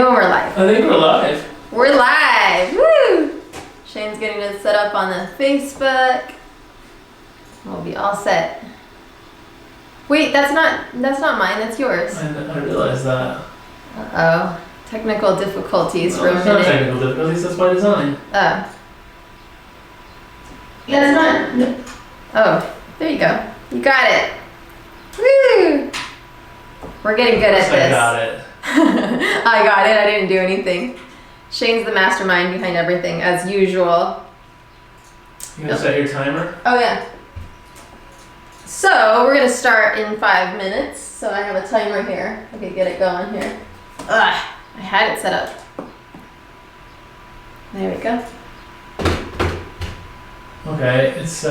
when we're live. I think we're live. We're live. Woo! Shane's getting it set up on the Facebook. We'll be all set. Wait, that's not mine. That's yours. I realized that. Uh-oh. Technical difficulties for a It's not minute. technical difficulties. That's by design. That's not. Oh, there you go. You got it. Woo! We're getting good at this. I got it. I got it. I didn't do anything. Shane's the mastermind behind everything, as usual. You gonna set your timer? Oh, yeah. So, we're going to start in 5 minutes. So, I have a timer here. Okay, get it going here. Ugh, I had it set up. There we go. Okay, it's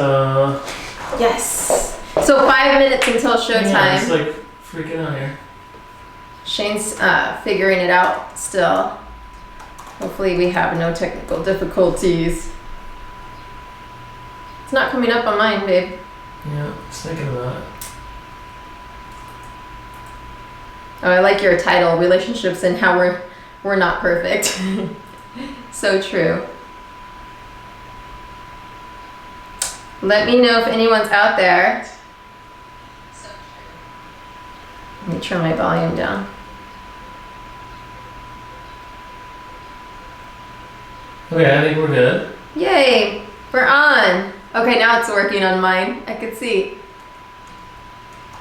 Yes. So, 5 minutes until showtime. yeah, it's like freaking out here. Shane's figuring it out still. Hopefully we have no technical difficulties. It's not coming up on mine, babe. Yeah, I was thinking about it. Oh, I like your title, Relationships and How We're Not Perfect. So true. Let me know if anyone's out there. Let me turn my volume down. Okay, I think we're good. Yay! We're on! Okay, now it's working on mine. I could see.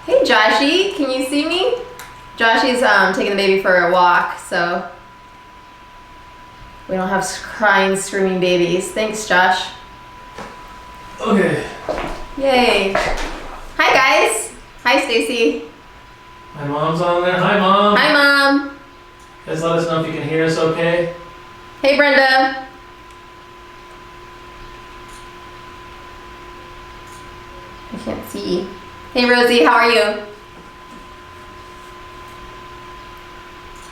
Hey Joshy, can you see me? Joshy's taking the baby for a walk, so we don't have crying, screaming babies. Thanks, Josh. Okay. Yay! Hi guys! Hi Stacy. My mom's on there. Hi, Mom. Hi Mom. Guys, let us know if you can hear us okay. Hey Brenda. I can't see. Hey Rosie, how are you?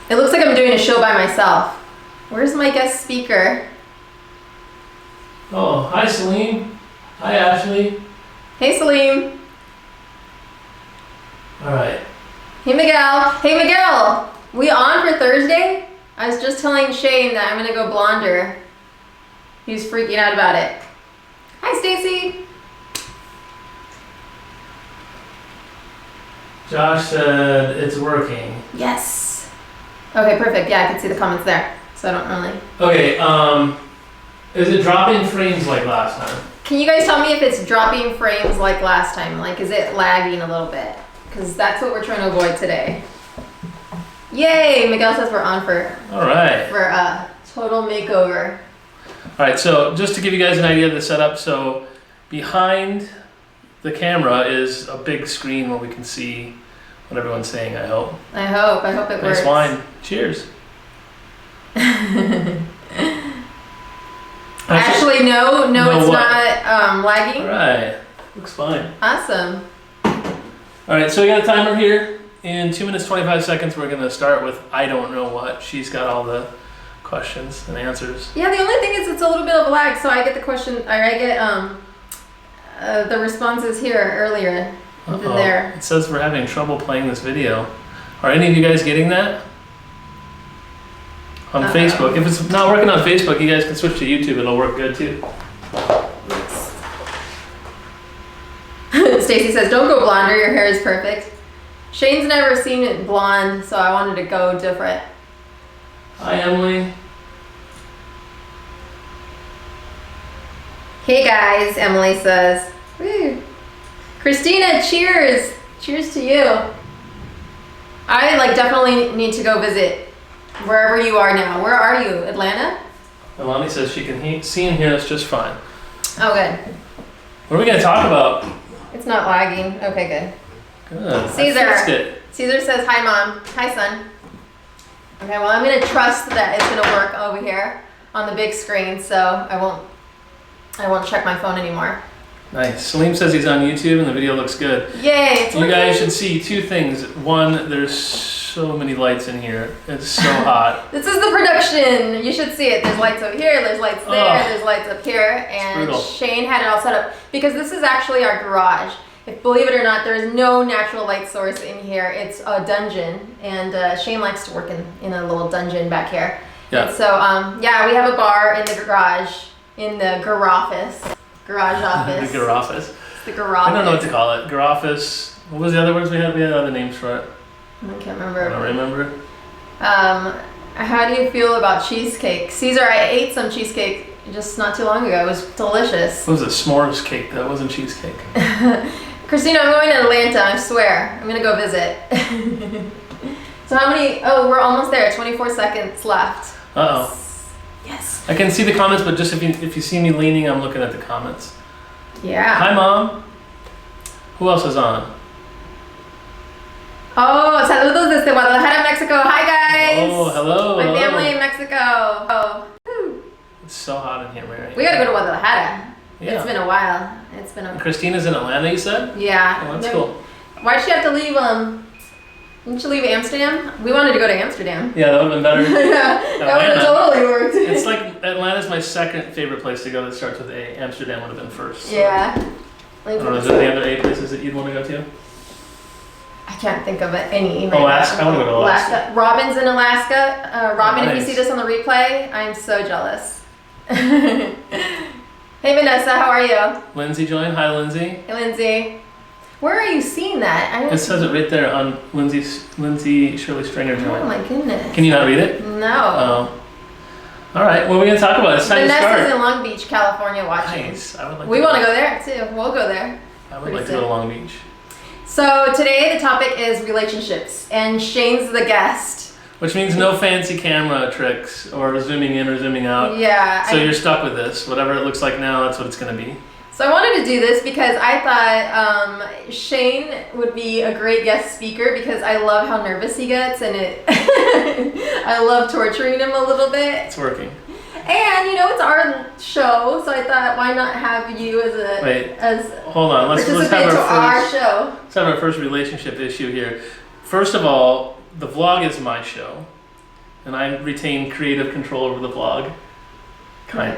It looks like I'm doing a show by myself. Where's my guest speaker? Oh, hi, Celine. Hi, Ashley. Hey Salim. All right. Hey Miguel. Hey Miguel. We on for Thursday? I was just telling Shane that I'm gonna go blonder. He's freaking out about it. Hi Stacy. Josh said it's working. Yes. Okay, perfect. Yeah, I can see the comments there. So I don't really. Okay, is it dropping frames like last time? Can you guys tell me if it's dropping frames like last time? Like, is it lagging a little bit? Because that's what we're trying to avoid today. Yay! Miguel says we're on for All right. a total makeover. All right, so just to give you guys an idea of the setup, so behind the camera is a big screen where we can see what everyone's saying, I hope. I hope it works. Nice wine. Cheers. Actually, no, it's what? not lagging. All right, looks fine. Awesome. All right, so we got a timer here. In 2 minutes, 25 seconds, we're gonna start with I don't know what. She's got all the questions and answers. Yeah, the only thing is it's a little bit of a lag, so I get the question, or I get the responses here earlier than there. It says we're having trouble playing this video. Are any of you guys getting that? On Facebook. If it's not working on Facebook, you guys can switch to YouTube. It'll work good too. Stacy says, don't go blonder, your hair is perfect. Shane's never seen it blonde, so I wanted to go different. Hi, Emily. Hey guys, Emily says. Woo. Christina, cheers! Cheers to you. I definitely need to go visit wherever you are now. Where are you? Atlanta? Alani says she can see and hear us just fine. Oh, good. What are we going to talk about? It's not lagging. Okay, good. Good. Caesar. I fixed it. Caesar says, hi mom. Hi son. Okay, well I'm gonna trust that it's gonna work over here on the big screen, so I won't check my phone anymore. Nice. Salim says he's on YouTube and the video looks good. Yay, it's You working. guys should see two things. One, there's so many lights in here. It's so hot. This is the production. You should see it. There's lights over here, there's lights there, Oh, there's lights up here, and brutal. Shane had it all set up because this is actually our garage. believe it or not, there is no natural light source in here. It's a dungeon, and Shane likes to work in a little dungeon back here. Yeah. And so, yeah, we have a bar in the garage, in the garage office. The garage. It's the garage. I don't know what to call it. Garoffice. What was the other words we had? We had other names for it. I can't I remember. don't remember. How do you feel about cheesecake? Caesar, I ate some cheesecake just not too long ago. It was delicious. What was it? S'mores cake. That wasn't cheesecake. Christina, I'm going to Atlanta, I swear. I'm going to go visit. So how many? Oh, we're almost there. 24 seconds left. Uh-oh. Yes. I can see the comments, but just if you see me leaning, I'm looking at the comments. Yeah. Hi, Mom. Who else is on? Oh, saludos desde Guadalajara, Mexico. Hi, guys. Oh, hello. My hello. family in Mexico. Oh. It's so hot in here, Mary. We got to go to Guadalajara. Yeah. It's been a while. It's been a... Christina's in Atlanta, you said? Yeah. Oh, that's cool. Why'd she have to leave, didn't she leave Amsterdam? We wanted to go to Amsterdam. Yeah, that would have been better. Yeah, that would have totally worked. It's like Atlanta's my second favorite place to go that starts with A. Amsterdam would have been first. So. Yeah. I don't know, is there any other A places that you'd want to go to? I can't think of it, any. Alaska? I want to go to Alaska. Robin's in Alaska. Robin, if you Nice. see this on the replay, I'm so jealous. Hey Vanessa, how are you? Lindsay joined. Hi, Lindsay. Hey Lindsay. Where are you seeing that? It says it right there on Lindsay Shirley Stringer Oh joined. my goodness. Can you not read it? No. Oh. All right. What are we gonna talk about? It's time to Vanessa's start. in Long Beach, California, watching. Nice. I would like. We want to go there too. We'll go there. I would pretty like to go to Long Beach. So today the topic is relationships, and Shane's the guest. Which means no fancy camera tricks or zooming in or zooming out. Yeah. So you're stuck with this. Whatever it looks like now, that's what it's gonna be. So I wanted to do this because I thought Shane would be a great guest speaker because I love how nervous he gets, and I love torturing him a little bit. It's working. And you know, it's our show, so I thought, why not have you as Hold on. Let's have participant to our our show? let's have our first relationship issue here. First of all, the vlog is my show, and I retain creative control over the vlog. Kind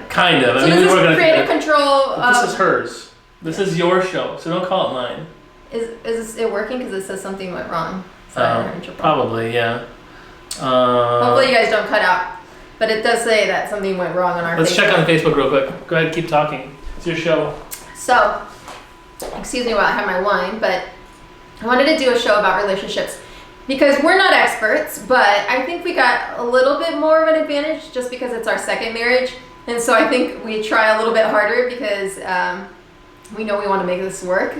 of. So I mean, this we work on is it creative together. control. But this is hers. This is your show, so don't call it mine. Is it working? Because it says something went wrong. So I don't know. Probably, yeah. Hopefully you guys don't cut out. But it does say that something went wrong on our Let's Facebook. check on Facebook real quick. Go ahead, keep talking. It's your show. So, excuse me while I have my wine, but I wanted to do a show about relationships because we're not experts, but I think we got a little bit more of an advantage just because it's our second marriage. And so I think we try a little bit harder because we know we want to make this work.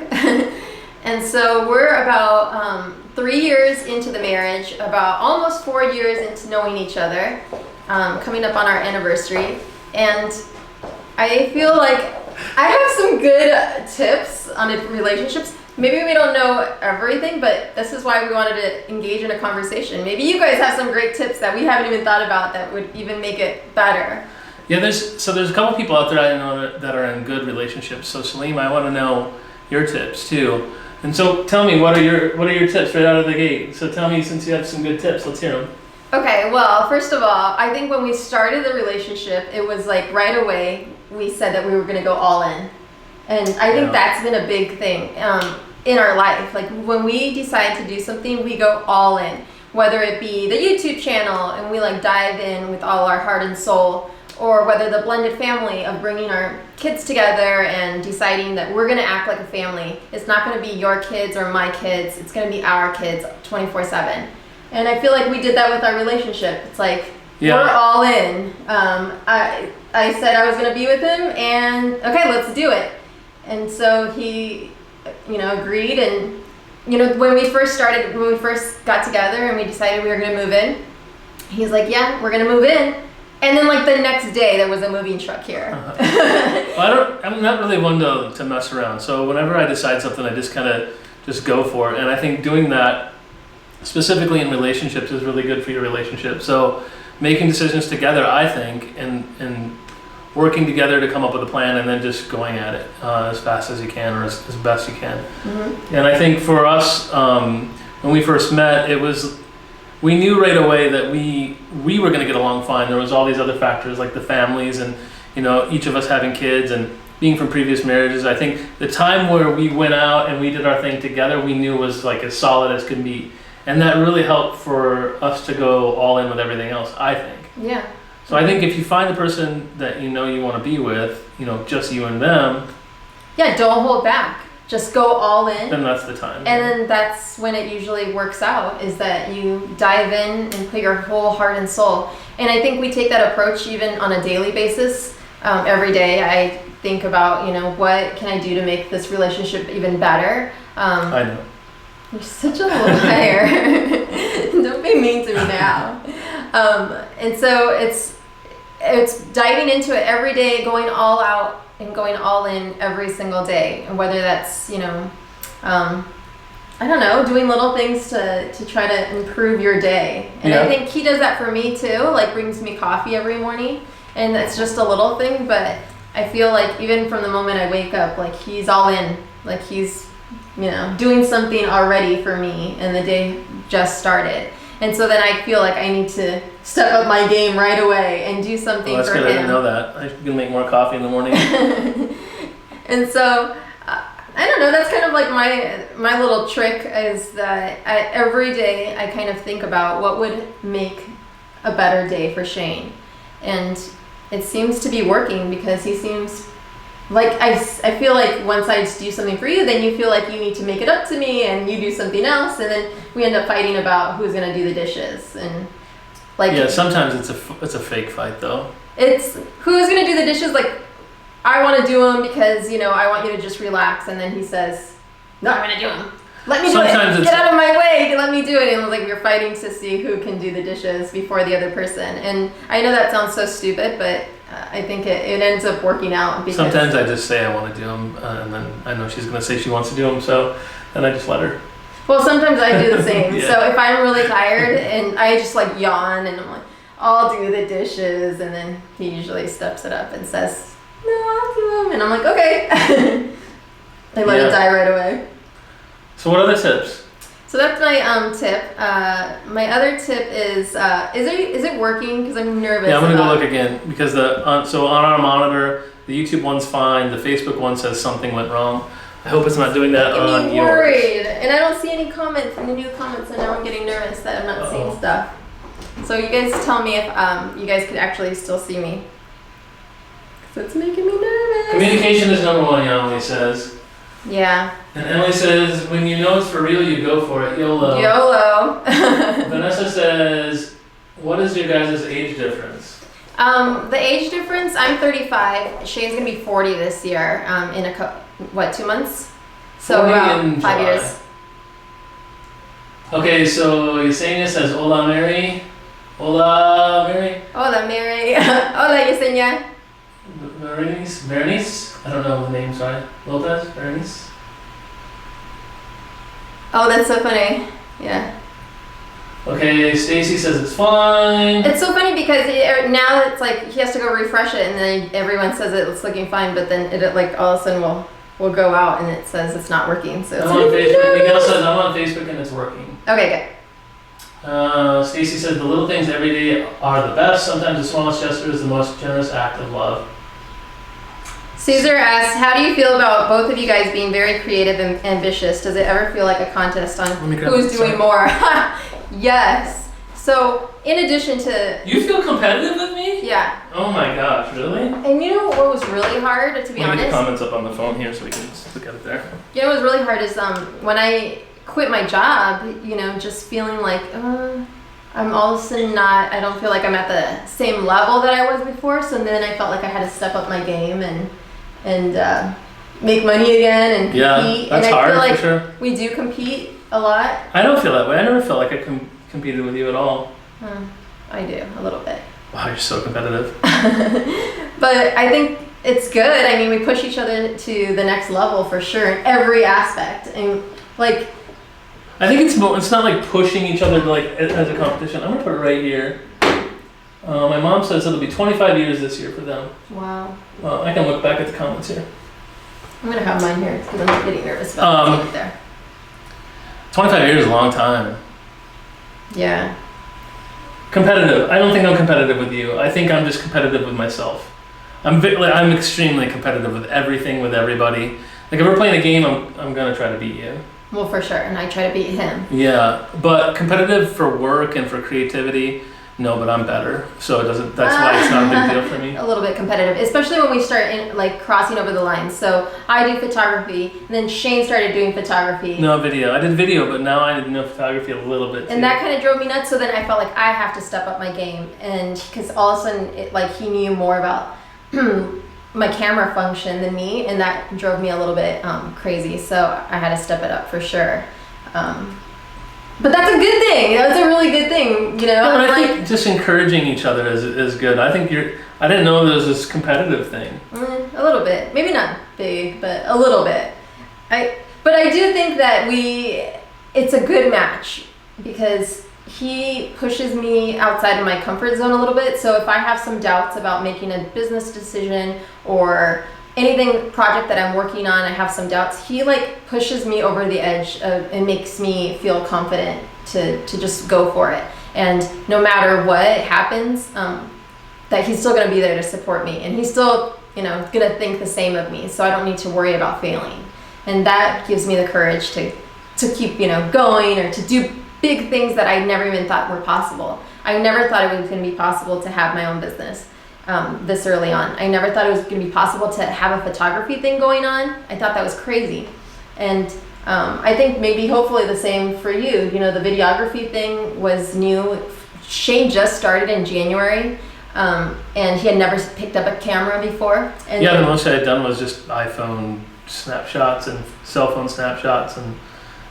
And so we're about 3 years into the marriage, about almost 4 years into knowing each other, coming up on our anniversary. And I feel like I have some good tips on relationships. Maybe we don't know everything, but this is why we wanted to engage in a conversation. Maybe you guys have some great tips that we haven't even thought about that would even make it better. Yeah, there's a couple people out there I know that are in good relationships. So Salim, I want to know your tips too. And so tell me, what are your tips right out of the gate? So tell me, since you have some good tips, let's hear them. Okay, well, first of all, I think when we started the relationship, it was like right away we said that we were going to go all in. And I think that's been a big thing in our life. Like when we decide to do something, we go all in. Whether it be the YouTube channel and we like dive in with all our heart and soul, or whether the blended family of bringing our kids together and deciding that we're going to act like a family. It's not going to be your kids or my kids. It's going to be our kids 24/7. And I feel like we did that with our relationship. It's like, we're all in. I said I was going to be with him, and okay, let's do it. And so he, agreed. And, when we first got together and we decided we were going to move in, he's like, yeah, we're going to move in. And then like the next day there was a moving truck here. Well, I'm not really one to mess around. So whenever I decide something, I just kind of just go for it. And I think doing that specifically in relationships is really good for your relationship. So making decisions together, I think, and working together to come up with a plan and then just going at it as fast as you can or as best you can. Mm-hmm. And I think for us, when we first met, we knew right away that we were going to get along fine. There was all these other factors like the families and each of us having kids, and being from previous marriages, I think the time where we went out and we did our thing together, we knew was like as solid as could be. And that really helped for us to go all in with everything else, I think. Yeah. So I think if you find the person that you know you want to be with, you know, just you and them, Yeah, don't hold back. Just go all in. then that's the time. And then that's when it usually works out, is that you dive in and put your whole heart and soul. And I think we take that approach even on a daily basis. Every day I think about, you know, what can I do to make this relationship even better? I know. You're such a liar. Don't be mean to me now. And so it's diving into it every day, going all out and going all in every single day. And whether that's, you know, I don't know, doing little things to try to improve your day. And Yeah. I think he does that for me too, like brings me coffee every morning. And it's just a little thing, but I feel like even from the moment I wake up, like he's all in, like he's, you know, doing something already for me, and the day just started. And so then I feel like I need to step up my game right away and do something Well, that's for good. him. I didn't know that. I'm gonna make more coffee in the morning. And so I don't know, that's kind of like my little trick, is that every day I kind of think about what would make a better day for Shane. And it seems to be working, because he seems like, I feel like once I do something for you, then you feel like you need to make it up to me, and you do something else, and then we end up fighting about who's gonna do the dishes. And like, Yeah, sometimes it's a fake fight though. it's who's gonna do the dishes. Like, I want to do them because, you know, I want you to just relax, and then he says, no, I'm gonna do them. Let me do Sometimes it. it's- Get out of my way. Let me do it. And like, we're fighting to see who can do the dishes before the other person. And I know that sounds so stupid, but I think it ends up working out. Because Sometimes I just say I want to do them, and then I know she's gonna say she wants to do them, so then I just let her. Well, sometimes I do the same. Yeah. So if I'm really tired and I just like yawn and I'm like, I'll do the dishes, and then he usually steps it up and says, no, I'll do them. And I'm like, okay. I let Yeah. it die right away. So what other tips? So that's my tip. My other tip is it working? Because I'm nervous. Yeah, I'm gonna go about- look again because so on our monitor, the YouTube one's fine. The Facebook one says something went wrong. I hope it's not doing that Get on me yours. worried, and I don't see any comments, any new comments, and now I'm getting nervous that I'm not seeing stuff. So you guys tell me if you guys could actually still see me, because it's making me nervous. Communication is number one, Emily says. Yeah. And Emily says, when you know it's for real, you go for it. YOLO. YOLO. Vanessa says, what is your guys' age difference? The age difference, I'm 35. Shane's gonna be 40 this year. In 2 months? So 40 about in 5 July. years. Okay, so Yesenia says, hola, Mary. Hola, Mary. Hola, Mary. Hola, Yesenia. Berenice? I don't know the name, sorry. Lopez? Berenice? Oh, that's so funny. Yeah. Okay, Stacy says it's fine. It's so funny because now it's like he has to go refresh it, and then everyone says it's looking fine, but then it like all of a sudden will go out and it says it's not working. So it's I'm on Facebook. Miguel says I'm on Facebook and it's working. Okay, Stacy says the little things every day are the best. Sometimes the smallest gesture is the most generous act of love. Caesar asks, how do you feel about both of you guys being very creative and ambitious? Does it ever feel like a contest on Let me grab who's this, doing sorry. more? Yes. So in addition to, You feel competitive with me? yeah, Oh my gosh, really? and you know what was really hard, to be Let me get the honest? comments up on the phone here so we can just look at it there. You know what was really hard is when I quit my job, you know, just feeling like I'm all of a sudden I don't feel like I'm at the same level that I was before. So then I felt like I had to step up my game and make money again and compete. Yeah, that's and I hard feel like for sure. we do compete a lot. I don't feel that way. I never felt like I competed with you at all. I do a little bit. Wow, you're so competitive. But I think it's good. I mean, we push each other to the next level for sure in every aspect. And like, I think it's not like pushing each other like as a competition. I'm gonna put it right here. My mom says it'll be 25 years this year for them. wow. I can look back at the comments here. I'm gonna have mine here because I'm getting nervous about seeing it there. 25 years is a long time. Yeah. Competitive. I don't think I'm competitive with you. I think I'm just competitive with myself. I'm extremely competitive with everything, with everybody. Like if we're playing a game, I'm gonna try to beat you. Well, for sure, and I try to beat him. Yeah, but competitive for work and for creativity, no, but I'm better. So it doesn't. That's why it's not a big deal for me. A little bit competitive, especially when we start like crossing over the lines. So I do photography, and then Shane started doing photography. No video. I did video, but now I know photography a little bit too. And that kind of drove me nuts. So then I felt like I have to step up my game, and because all of a sudden, like he knew more about my camera function than me, and that drove me a little bit crazy. So I had to step it up for sure. But that's a good thing. That was a really good thing, you know. Yeah, but I think just encouraging each other is good. I think I didn't know there was this competitive thing. A little bit, maybe not big, but a little bit. But I do think that it's a good match because he pushes me outside of my comfort zone a little bit. So if I have some doubts about making a business decision or anything project that I'm working on, I have some doubts, he like pushes me over the edge and makes me feel confident to just go for it. And no matter what happens, that he's still going to be there to support me, and he's still, you know, going to think the same of me, so I don't need to worry about failing. And that gives me the courage to keep, you know, going, or to do big things that I never even thought were possible. I never thought it was going to be possible to have my own business this early on. I never thought it was going to be possible to have a photography thing going on. I thought that was crazy. And I think maybe hopefully the same for you. You know, the videography thing was new. Shane just started in January, and he had never picked up a camera before. And yeah, the most I had done was just iPhone snapshots and cell phone snapshots and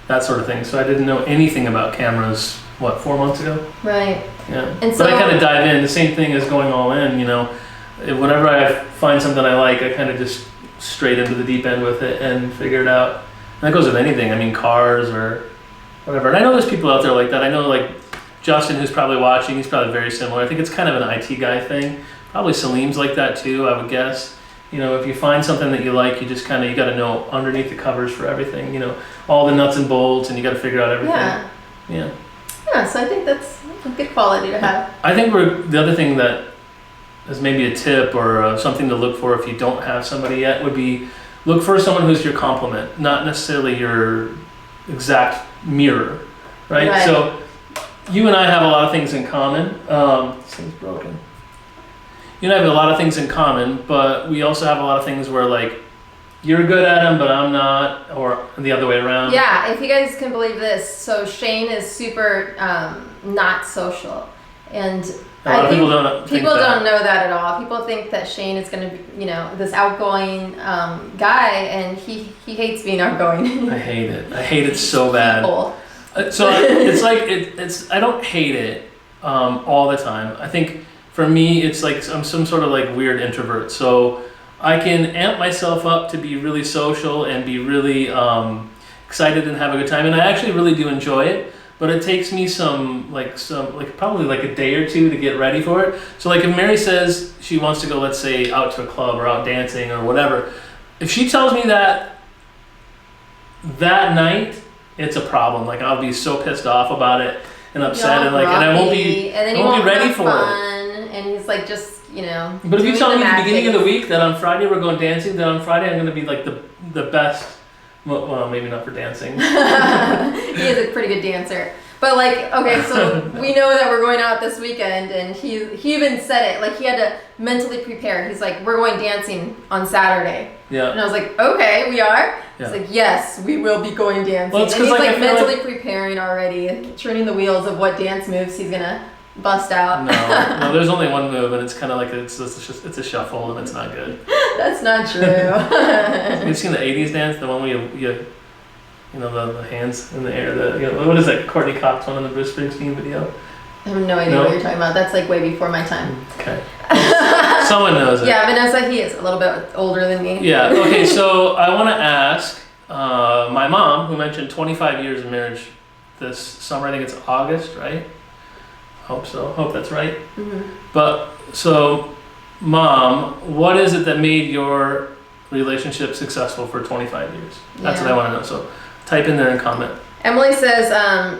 that sort of thing. So I didn't know anything about cameras, 4 months ago? Right. Yeah. And so, but I kind of dive in. The same thing as going all in, you know. Whenever I find something I like, I kind of just straight into the deep end with it and figure it out. And that goes with anything. I mean, cars or whatever. And I know there's people out there like that. I know like Justin, who's probably watching, he's probably very similar. I think it's kind of an IT guy thing. Probably Salim's like that too, I would guess. You know, if you find something that you like, you just you got to know underneath the covers for everything, you know, all the nuts and bolts, and you got to figure out everything. Yeah. Yeah, so I think that's a good quality to have. I think the other thing that is maybe a tip or something to look for if you don't have somebody yet would be look for someone who's your complement, not necessarily your exact mirror, right? So you and I have a lot of things in common. This thing's broken. You and I have a lot of things in common, but we also have a lot of things where like you're good at them, but I'm not, or the other way around. Yeah, if you guys can believe this, so Shane is super not social, and a lot of people don't know that at all. People think that Shane is going to be, you know, this outgoing guy, and he hates being outgoing. I hate it. I hate it so bad. So it's like I don't hate it all the time. I think for me, it's like I'm some sort of like weird introvert. So I can amp myself up to be really social and be really excited and have a good time, and I actually really do enjoy it. But it takes me probably like a day or two to get ready for it. So like if Mary says she wants to go, let's say out to a club or out dancing or whatever, if she tells me that night, it's a problem. Like I'll be so pissed off about it and upset and I won't be ready for it. And he's like just, you know. But if you tell me at the beginning of the week that on Friday we're going dancing, then on Friday I'm going to be like the best. Well, maybe not for dancing. He is a pretty good dancer. But like, okay, so we know that we're going out this weekend, and he even said it, like he had to mentally prepare. He's like, we're going dancing on Saturday. Yeah. And I was like, okay, we are? Yeah. He's like, yes, we will be going dancing. Well, and he's like mentally preparing already, turning the wheels of what dance moves he's gonna bust out. No, there's only one move, and it's kind of like it's a shuffle, and it's not good. That's not true. Have you seen the 80s dance? The one where you know, the hands in the air. What is that? Courtney Cox one in the Bruce Springsteen video? I have no idea what you're talking about. That's like way before my time. Okay. Someone knows it. Yeah, Vanessa, he is a little bit older than me. Yeah, okay, so I want to ask my mom, who mentioned 25 years of marriage this summer. I think it's August, right? Hope so. Hope that's right. Mm-hmm. But, so, Mom, what is it that made your relationship successful for 25 years? That's what I want to know. So type in there and comment. Emily says,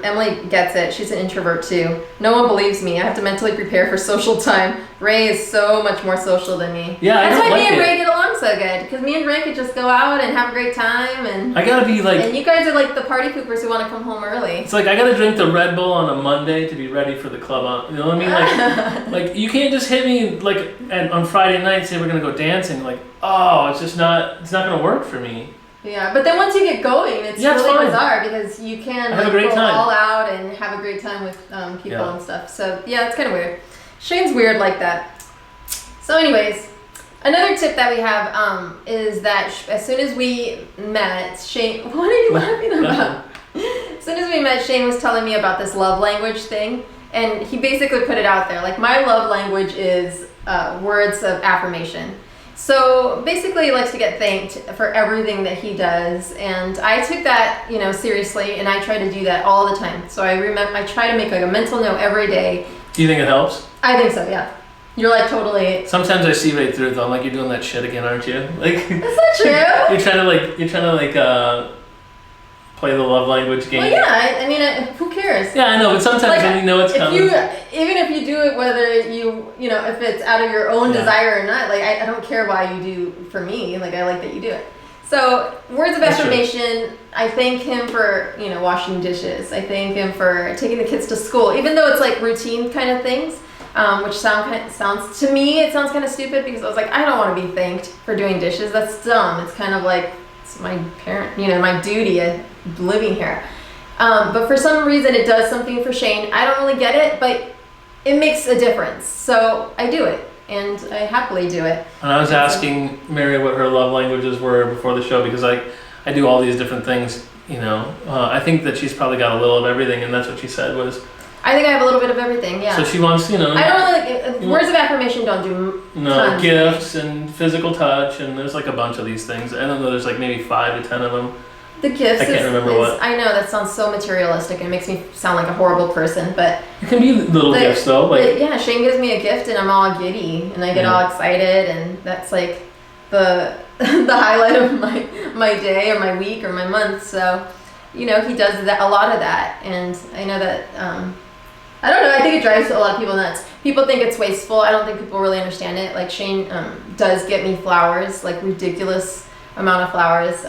Emily gets it. She's an introvert too. No one believes me. I have to mentally prepare for social time. Ray is so much more social than me. Yeah, That's why me and it. Ray get along so good. Because me and Ray could just go out and have a great time. And I gotta be like. And you guys are like the party poopers who want to come home early. It's like I gotta drink the Red Bull on a Monday to be ready for the club on. You know what I mean? Like you can't just hit me like on Friday night and say we're gonna go dancing. Like it's not gonna work for me. Yeah, but then once you get going, it's really fine. bizarre because you can have a great go time. all out and have a great time with people and stuff. So yeah, it's kind of weird. Shane's weird like that. So anyways, another tip that we have is that as soon as we met, Shane, what are you laughing about? As soon as we met, Shane was telling me about this love language thing, and he basically put it out there. Like, my love language is words of affirmation. So basically, he likes to get thanked for everything that he does, and I took that, seriously, and I try to do that all the time. So I try to make like a mental note every day. Do you think it helps? I think so, yeah. You're like totally. Sometimes I see right through it though. I'm like, you're doing that shit again, aren't you? Like That's not true. you're trying to play the love language game. Well, yeah. I mean, who cares? Yeah, I know, but sometimes when you know it's coming. Even if you do it, whether if it's out of your own desire or not, like I don't care why you do for me. Like I like that you do it. So words of affirmation. I thank him for washing dishes. I thank him for taking the kids to school, even though it's like routine kind of things. Which sounds to me, it sounds kind of stupid because I was like, I don't want to be thanked for doing dishes. That's dumb. It's kind of like it's my parent, my duty of living here. But for some reason, it does something for Shane. I don't really get it, but it makes a difference. So I do it, and I happily do it. And I was asking Mary what her love languages were before the show because I do all these different things. I think that she's probably got a little of everything, and that's what she said was. I think I have a little bit of everything, yeah. So she wants, I don't really like words of affirmation. Don't do tons. Gifts and physical touch, and there's like a bunch of these things. I don't know. There's like maybe 5 to 10 of them. The gifts. I can't remember what. I know that sounds so materialistic and it makes me sound like a horrible person, but it can be little gifts though. Like yeah, Shane gives me a gift and I'm all giddy and I get all excited, and that's like the the highlight of my day or my week or my month. So he does that, a lot of that, and I know that. I don't know. I think it drives a lot of people nuts. People think it's wasteful. I don't think people really understand it. Like Shane does get me flowers, like ridiculous amount of flowers,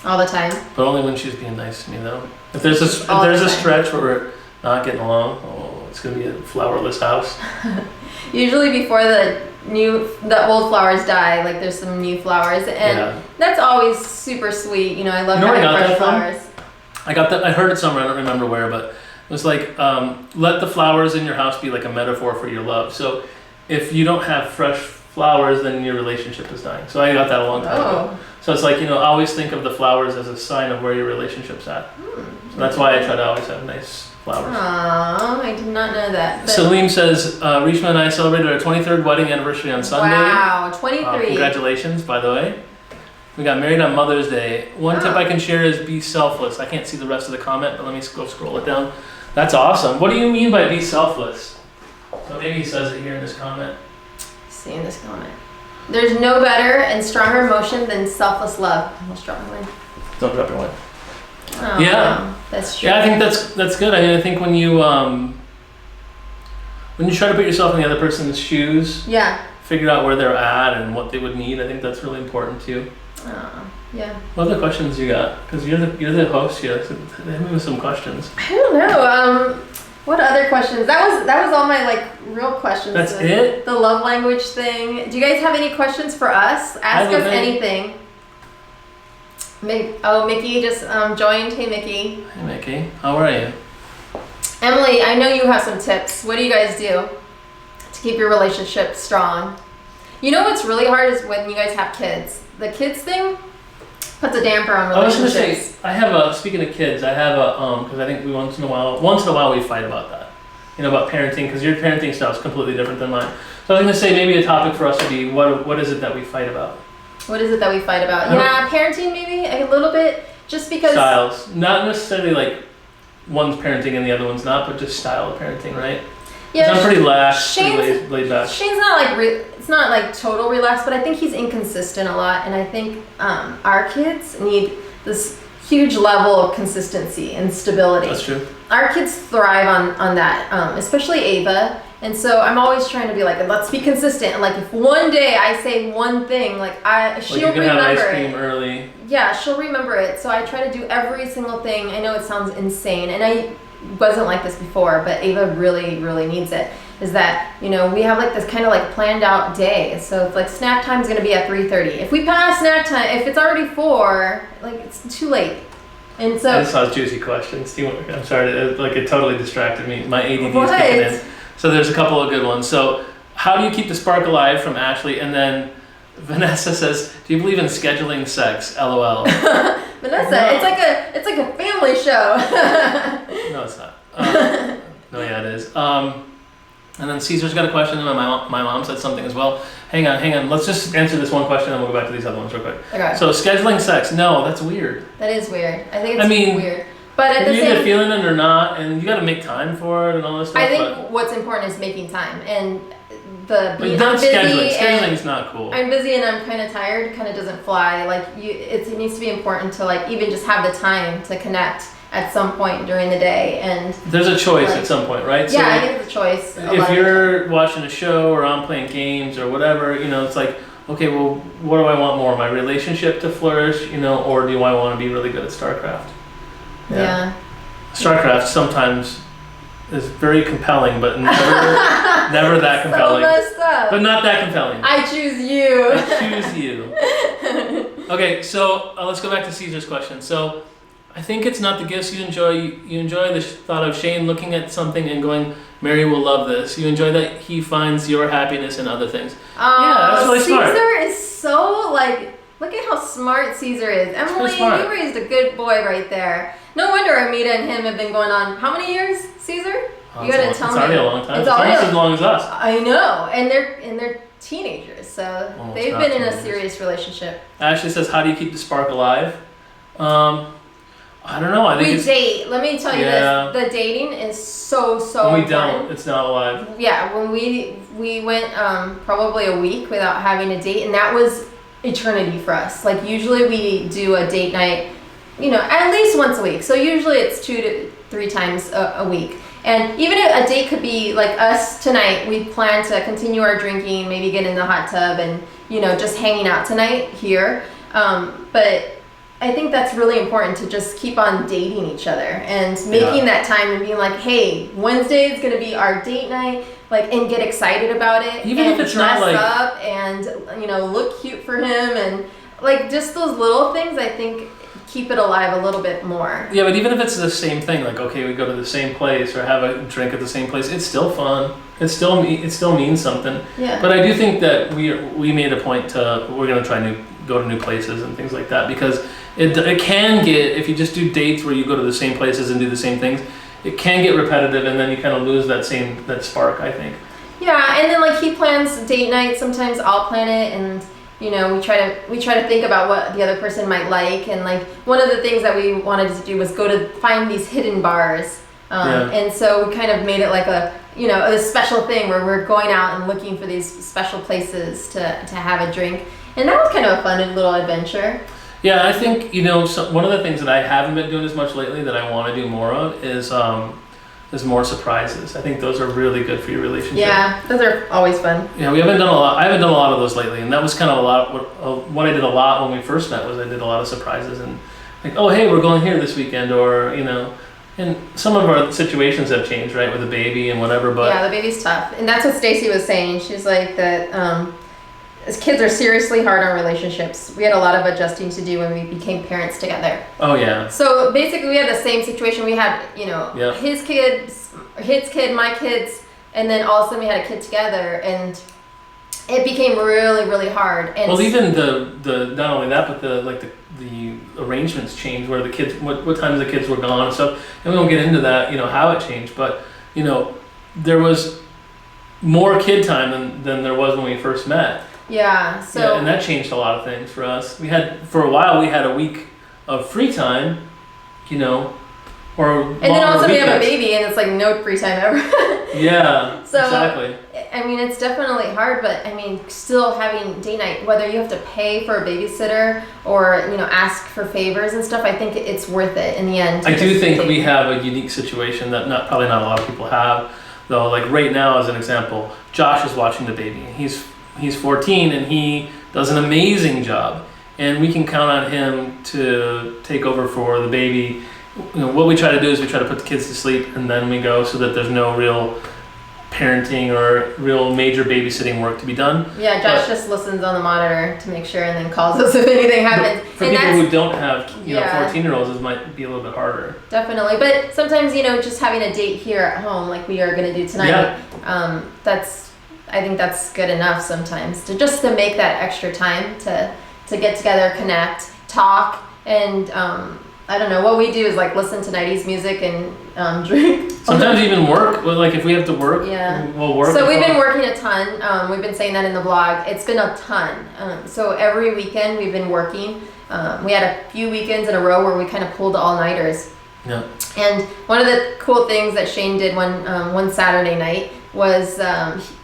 all the time. But only when she's being nice to me, though. If there's a stretch where we're not getting along, it's gonna be a flowerless house. Usually before the old flowers die, like there's some new flowers, and that's always super sweet. I love having fresh flowers. I got that. I heard it somewhere. I don't remember where, but. It was like, let the flowers in your house be like a metaphor for your love. So if you don't have fresh flowers, then your relationship is dying. So I got that a long time ago. So it's like, always think of the flowers as a sign of where your relationship's at. So that's why I try to always have nice flowers. Aww, I did not know that. Salim says, Rishma and I celebrated our 23rd wedding anniversary on Sunday. Wow, 23. Congratulations, by the way. We got married on Mother's Day. One tip I can share is be selfless. I can't see the rest of the comment, but let me go scroll it down. That's awesome. What do you mean by be selfless? So maybe he says it here in this comment. See in this comment. There's no better and stronger emotion than selfless love. Almost dropped my wine. Don't drop your wine. Oh, yeah. That's true. Yeah, I think that's good. I mean, I think when you try to put yourself in the other person's shoes, figure out where they're at and what they would need. I think that's really important too. Yeah. What other questions you got? Because you're the host here. So hit me with some questions. I don't know. What other questions? That was all my real questions. That's it? The love language thing. Do you guys have any questions for us? Ask us anything. Mickey just joined. Hey, Mickey. Hey, Mickey. How are you? Emily, I know you have some tips. What do you guys do to keep your relationship strong? What's really hard is when you guys have kids. The kids thing puts a damper on relationships. I was gonna say, speaking of kids, I have because I think once in a while we fight about that. About parenting, because your parenting style is completely different than mine. So I was gonna say maybe a topic for us would be what is it that we fight about? What is it that we fight about? Yeah, parenting maybe a little bit, just because styles, not necessarily like one's parenting and the other one's not, but just style of parenting, right? Yeah, I'm pretty lax, pretty laid back. Shane's not it's not like total relaxed, but I think he's inconsistent a lot, and I think our kids need this huge level of consistency and stability. That's true. Our kids thrive on that, especially Ava. And so I'm always trying to be like, let's be consistent. And like if one day I say one thing, like she'll you can remember have ice cream it. early. Yeah, she'll remember it. So I try to do every single thing. I know it sounds insane, and I wasn't like this before, but Ava really, really needs it. Is that, we have like this kind of like planned out day. So it's like snack time is going to be at 3:30. If we pass snack time, if it's already 4, like it's too late. And so I just saw juicy questions. I'm sorry, it totally distracted me. My ADD What? is kicking in. So there's a couple of good ones. So how do you keep the spark alive from Ashley? And then Vanessa says, do you believe in scheduling sex? LOL. Vanessa, No. it's like a family show. No, it's not. No, yeah, it is. And then Caesar's got a question, and my mom said something as well. Hang on. Let's just answer this one question, and we'll go back to these other ones real quick. Okay. So scheduling sex, no, that's weird. That is weird. I think it's weird. But at If the you're same either feeling it or not, and you got to make time for it and all this stuff. I think what's important is making time, and but I'm not busy scheduling. and Scheduling's not cool. I'm busy and I'm kind of tired. Kind of doesn't fly. Like it needs to be important to like even just have the time to connect at some point during the day. And there's a choice at some point, right? Yeah, I think it's a choice. If you're watching a show or I'm playing games or whatever, it's like, okay, well, what do I want more? My relationship to flourish, or do I want to be really good at StarCraft? Yeah. StarCraft sometimes is very compelling, but never that compelling. So messed up. But not that compelling. I choose you. I choose you. Okay, so let's go back to Caesar's question. So I think it's not the gifts you enjoy. You enjoy the thought of Shane looking at something and going, Mary will love this. You enjoy that he finds your happiness in other things. Yeah, that's really smart. Caesar is so look at how smart Caesar is. Emily, you raised a good boy right there. No wonder Amita and him have been going on how many years, Caesar? You gotta tell me. It's already a long time. It's already almost as long as us. I know, and they're teenagers, so Almost they've been in a serious relationship. Ashley says, how do you keep the spark alive? I don't know. I think we date. Let me tell you this: the dating is so we important. don't. It's not alive. Yeah, when we went probably a week without having a date, and that was eternity for us. Like usually we do a date night, at least once a week. So usually it's 2 to 3 times a week. And even if a date could be like us tonight, we plan to continue our drinking, maybe get in the hot tub and, just hanging out tonight here. But I think that's really important to just keep on dating each other and making that time and being like, hey, Wednesday is going to be our date night, and get excited about it. Even and if it's dress not up and, look cute for him and just those little things, I think keep it alive a little bit more. Yeah, but even if it's the same thing, we go to the same place or have a drink at the same place, it's still fun. It still means something. Yeah. But I do think that we made a point we're going to try to go to new places and things like that, because it can get, if you just do dates where you go to the same places and do the same things, it can get repetitive, and then you kind of lose that spark, I think. Yeah, and then he plans date night. Sometimes I'll plan it, and we try to think about what the other person might like, and one of the things that we wanted to do was go to find these hidden bars, and so we kind of made it like a special thing where we're going out and looking for these special places to have a drink, and that was kind of a fun little adventure. Yeah, I think one of the things that I haven't been doing as much lately that I want to do more of is more surprises. I think those are really good for your relationship. Yeah, those are always fun. Yeah, I haven't done a lot of those lately, and that was kind of a lot. What I did a lot when we first met was I did a lot of surprises, and oh hey, we're going here this weekend, or and some of our situations have changed, right, with the baby and whatever. But yeah, the baby's tough, and that's what Stacy was saying. She's like that. As kids are seriously hard on relationships. We had a lot of adjusting to do when we became parents together. Oh yeah. So basically we had the same situation. We had, his kids, my kids, and then all of a sudden we had a kid together, and it became really, really hard. And even the not only that, but the arrangements changed where the kids, what times the kids were gone and stuff. And we won't get into that, how it changed, but there was more kid time than there was when we first met. Yeah, and that changed a lot of things for us. For a while we had a week of free time, or and then all of a sudden we have a baby and it's no free time ever. Yeah, so, exactly. I mean, it's definitely hard, but I mean, still having date night, whether you have to pay for a babysitter or, you know, ask for favors and stuff, I think it's worth it in the end. I do think we have a unique situation that probably not a lot of people have, though. Like right now, as an example, Josh is watching the baby. He's 14 and he does an amazing job, and we can count on him to take over for the baby. You know, what we try to do is we try to put the kids to sleep and then we go, so that there's no real parenting or real major babysitting work to be done. Yeah, Josh just listens on the monitor to make sure and then calls us if anything happens. For people who don't have, you know, 14-year-olds, it might be a little bit harder. Definitely, but sometimes, you know, just having a date here at home, like we are going to do tonight, I think that's good enough sometimes to make that extra time to get together, connect, talk, and I don't know, what we do is like listen to 90s music and drink. Sometimes even work. Well, like if we have to work, we'll work. So we've been working a ton. We've been saying that in the blog. It's been a ton. So every weekend we've been working. We had a few weekends in a row where we kind of pulled all-nighters. Yeah. And one of the cool things that Shane did one Saturday night was,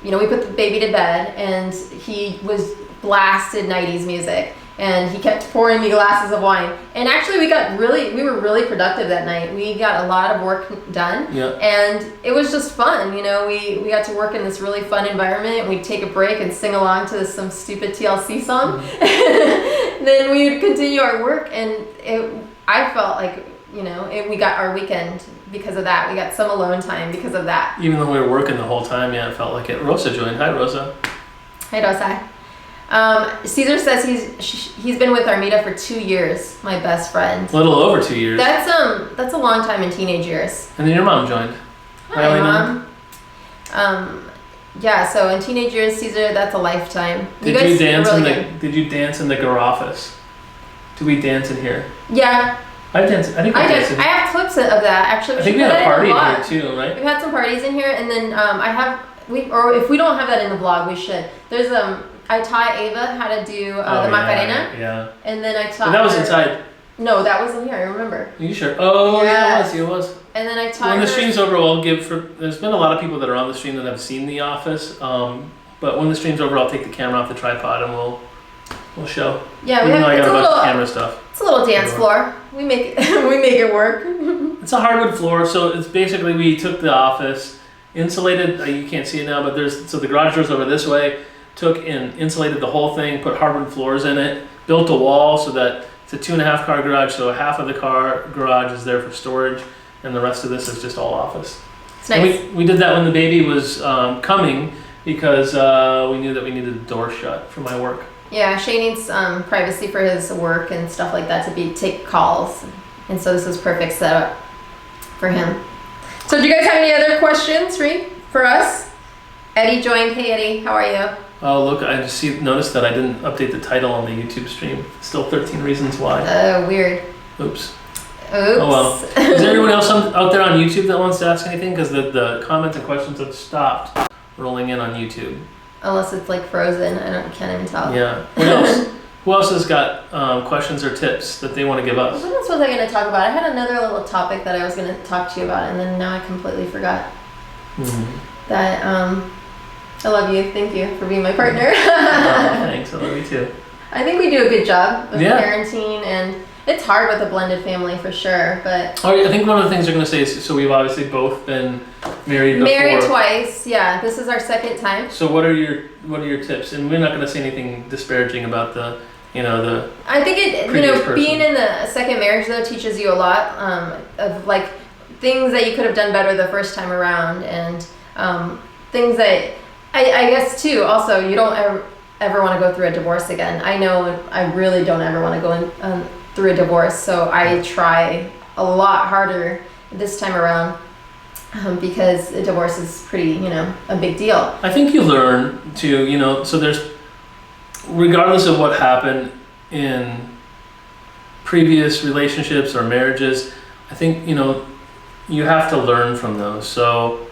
you know, we put the baby to bed and he was blasted 90s music. And he kept pouring me glasses of wine. And actually we were really productive that night. We got a lot of work done. Yeah. And it was just fun. You know, we got to work in this really fun environment. We'd take a break and sing along to some stupid TLC song. Mm-hmm. Then we would continue our work, and I felt like, you know, we got our weekend because of that. We got some alone time because of that. Even though we were working the whole time, it felt like it. Rosa joined. Hi, Rosa. Hi, Rosa. Caesar says he's been with Armida for 2 years, my best friend. A little over 2 years. That's a long time in teenage years. And then your mom joined. Hi, Mom. Yeah, so in teenage years, Caesar, that's a lifetime. Did you dance in the Garoffice? Do we dance in here? Yeah. I danced. I think I danced. I have clips of that actually. I think we had a party in here too, right? We've had some parties in here, and then or if we don't have that in the vlog, we should. There's I taught Ava how to do the Macarena. Yeah. And then I taught. But that was inside. No, that wasn't here. I remember. Are you sure? Oh, yeah, it was. And then I taught. When the stream's over, there's been a lot of people that are on the stream that have seen The Office. But when the stream's over, I'll take the camera off the tripod and we'll show. Yeah, even though I got a bunch of camera stuff. It's a little dance floor. We make it work. It's a hardwood floor, so it's basically we took The Office, insulated. You can't see it now, but the garage door's over this way. Took and insulated the whole thing, put hardwood floors in it, built a wall so that it's a 2.5 car garage, so half of the car garage is there for storage, and the rest of this is just all office. It's nice. And we did that when the baby was coming because we knew that we needed the door shut for my work. Yeah, Shane needs privacy for his work and stuff like that to take calls, and so this is perfect setup for him. So do you guys have any other questions for us? Eddie joined. Hey Eddie, how are you? Oh look, I just noticed that I didn't update the title on the YouTube stream. Still 13 Reasons Why. Oh, weird. Oops. Oh well. Is there anyone else out there on YouTube that wants to ask anything? Because the comments and questions have stopped rolling in on YouTube. Unless it's like frozen, can't even tell. Yeah. What else? Who else has got questions or tips that they want to give us? What else was I going to talk about? I had another little topic that I was going to talk to you about, and then now I completely forgot. That I love you. Thank you for being my partner. Thanks. I love you too. I think we do a good job of parenting, and it's hard with a blended family for sure. But I think one of the things they're going to say is, so we've obviously both been married before. Married twice. Yeah, this is our second time. So what are your tips? And we're not going to say anything disparaging about the. I think being in the second marriage though teaches you a lot of like things that you could have done better the first time around, and things that I guess too. Also, you don't ever want to go through a divorce again. I know I really don't ever want to go through a divorce, so I try a lot harder this time around because a divorce is pretty, a big deal. I think you learn to, so there's, regardless of what happened in previous relationships or marriages, I think, you have to learn from those. So,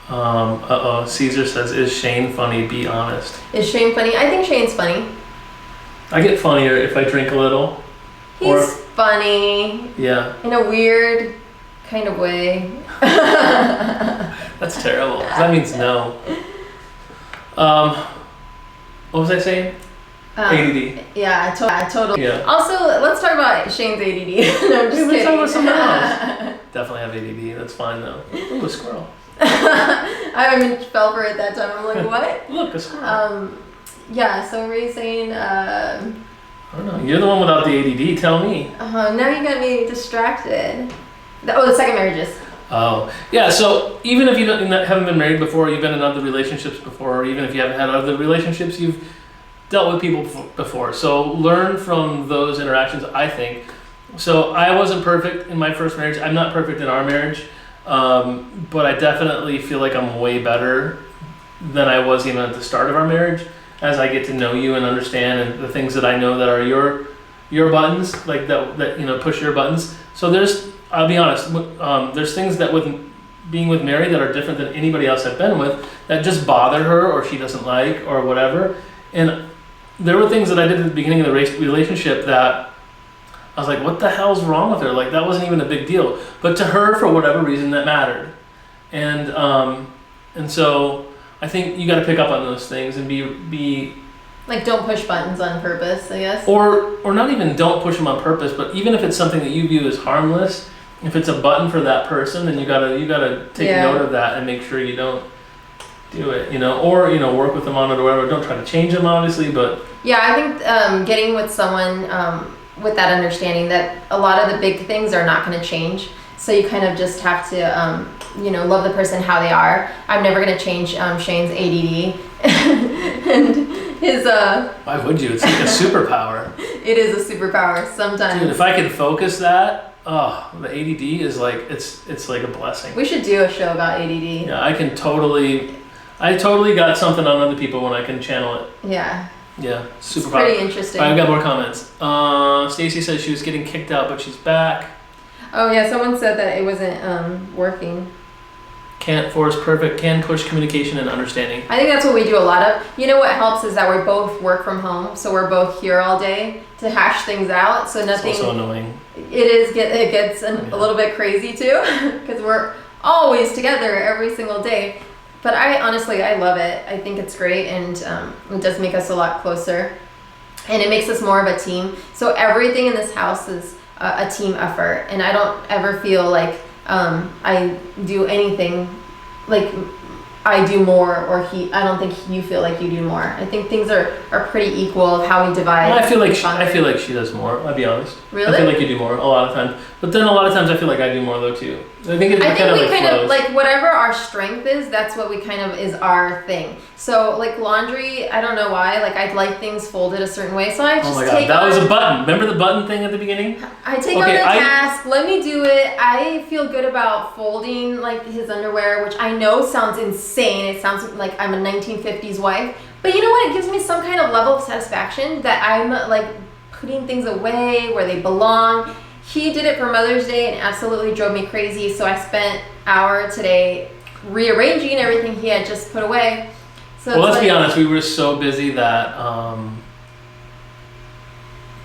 Caesar says, is Shane funny? Be honest. Is Shane funny? I think Shane's funny. I get funnier if I drink a little. He's funny. Yeah. In a weird kind of way. That's terrible. That means no. What was I saying? ADD. Yeah, totally. Yeah. Also, let's talk about Shane's ADD. No, I'm just Let's kidding. talk about something else. Definitely have ADD. That's fine though. Ooh, a squirrel. I even fell for it that time. I'm like, what? Look, a squirrel. Yeah. So were you saying? I don't know. You're the one without the ADD. Tell me. Now you got me distracted. The second marriages. Oh, yeah. So even if you haven't been married before, you've been in other relationships before, or even if you haven't had other relationships, you've dealt with people before. So learn from those interactions, I think. So I wasn't perfect in my first marriage. I'm not perfect in our marriage, but I definitely feel like I'm way better than I was even at the start of our marriage, as I get to know you and understand and the things that I know that are your buttons, like that push your buttons. So I'll be honest, there's things that with being with Mary that are different than anybody else I've been with that just bother her or she doesn't like or whatever. And there were things that I did at the beginning of the relationship that I was like, what the hell's wrong with her? Like, that wasn't even a big deal. But to her, for whatever reason, that mattered. And so I think you got to pick up on those things and be like, don't push buttons on purpose, I guess. Or not even don't push them on purpose, but even if it's something that you view as harmless, if it's a button for that person, then you gotta take note of that and make sure you don't do it, or work with them on it or whatever. Don't try to change them, obviously, but yeah, I think getting with someone with that understanding that a lot of the big things are not going to change, so you kind of just have to love the person how they are. I'm never going to change Shane's ADD and his why would you? It's like a superpower. It is a superpower sometimes. Dude, if I could focus that, the ADD is like it's like a blessing. We should do a show about ADD. Yeah, I totally got something on other people when I can channel it. Yeah. Yeah, superpower. It's pretty interesting. All right, I've got more comments. Stacy says she was getting kicked out, but she's back. Oh yeah, someone said that it wasn't working. Can't force perfect, can push communication and understanding. I think that's what we do a lot of. What helps is that we both work from home, so we're both here all day to hash things out. So nothing. It's also annoying. It gets a little bit crazy too, because we're always together every single day. But I love it. I think it's great, and it does make us a lot closer, and it makes us more of a team. So everything in this house is a team effort, and I don't ever feel like I do anything like I do more or I don't think you feel like you do more. I think things are pretty equal of how we divide. Well, I feel like she does more. I'll be honest. Really? I feel like you do more a lot of times, but then a lot of times I feel like I do more though too. I think we kind of like whatever our strength is, that's what we kind of is our thing. So like laundry, I don't know why. Like I like things folded a certain way, so I just that was a button. Remember the button thing at the beginning? I take on the task. Let me do it. I feel good about folding like his underwear, which I know sounds insane. It sounds like I'm a 1950s wife, but you know what? It gives me some kind of level of satisfaction that I'm like putting things away where they belong. He did it for Mother's Day and absolutely drove me crazy. So I spent an hour today rearranging everything he had just put away. So let's be honest. We were so busy that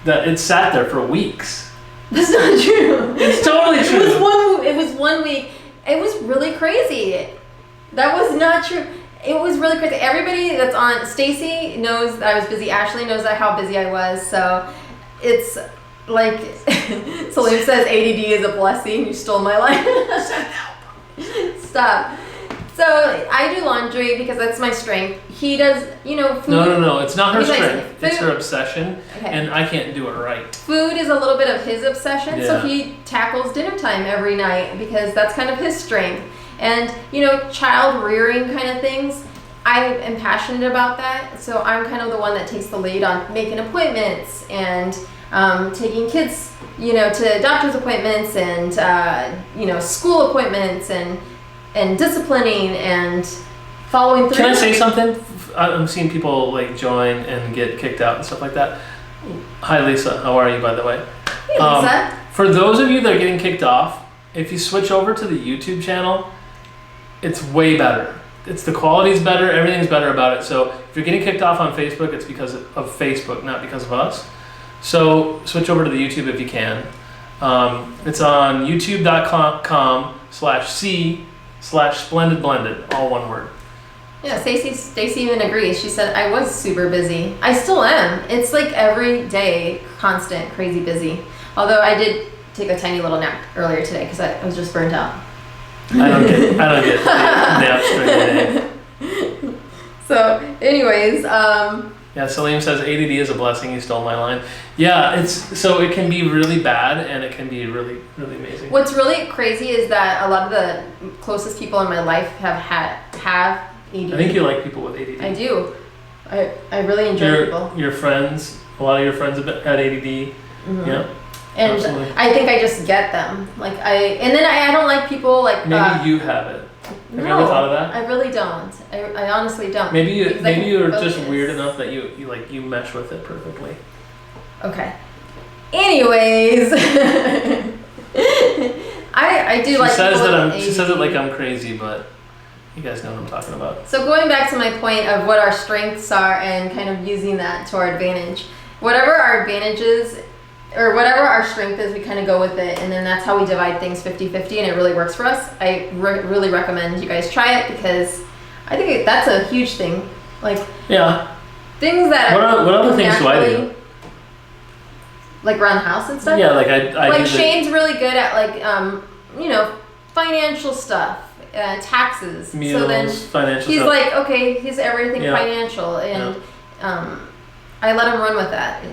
that it sat there for weeks. That's not true. It's totally true. It was 1 week. It was really crazy. That was not true. It was really crazy. Everybody that's on, Stacy knows that I was busy. Ashley knows how busy I was. So it's like, Salim says ADD is a blessing. You stole my line. Stop. So I do laundry because that's my strength. He does, food. No. It's not her strength. Food. It's her obsession. Okay. And I can't do it right. Food is a little bit of his obsession. Yeah. So he tackles dinner time every night because that's kind of his strength. And, child rearing kind of things, I am passionate about that. So I'm kind of the one that takes the lead on making appointments and taking kids, to doctor's appointments and, school appointments and disciplining and following through. Can I say something? I'm seeing people like join and get kicked out and stuff like that. Hi, Lisa. How are you, by the way? Hey, Lisa. For those of you that are getting kicked off, if you switch over to the YouTube channel, it's way better. The quality's better. Everything's better about it. So if you're getting kicked off on Facebook, it's because of Facebook, not because of us. So switch over to the YouTube if you can. It's on youtube.com/c/splendidblended, all one word. Yeah, Stacy even agrees. She said I was super busy. I still am. It's like every day, constant, crazy busy. Although I did take a tiny little nap earlier today because I was just burnt out. I don't get naps during the day. So, anyways, Yeah, Salim says ADD is a blessing. He stole my line. Yeah, it can be really bad and it can be really, really amazing. What's really crazy is that a lot of the closest people in my life have ADD. I think you like people with ADD. I do. I really enjoy people. Your friends, a lot of your friends have had ADD. Mm-hmm. Yeah. And absolutely. I think I just get them. And then I don't like people like. Maybe you have it. Have you ever thought of that? I really don't. I honestly don't. Maybe you're just weird enough that you mesh with it perfectly. Okay. Anyways, I do like. She says it like I'm crazy, but you guys know what I'm talking about. So going back to my point of what our strengths are and kind of using that to our advantage, whatever our advantage is, or whatever our strength is, we kind of go with it, and then that's how we divide things 50-50, and it really works for us. I really recommend you guys try it because I think that's a huge thing. Like, yeah, things that what other things do I do? Like around the house and stuff. Yeah, like I like Shane's really good at like financial stuff, taxes. Meals, so then financial he's stuff. like, okay, he's everything Yeah. financial, and I let him run with that.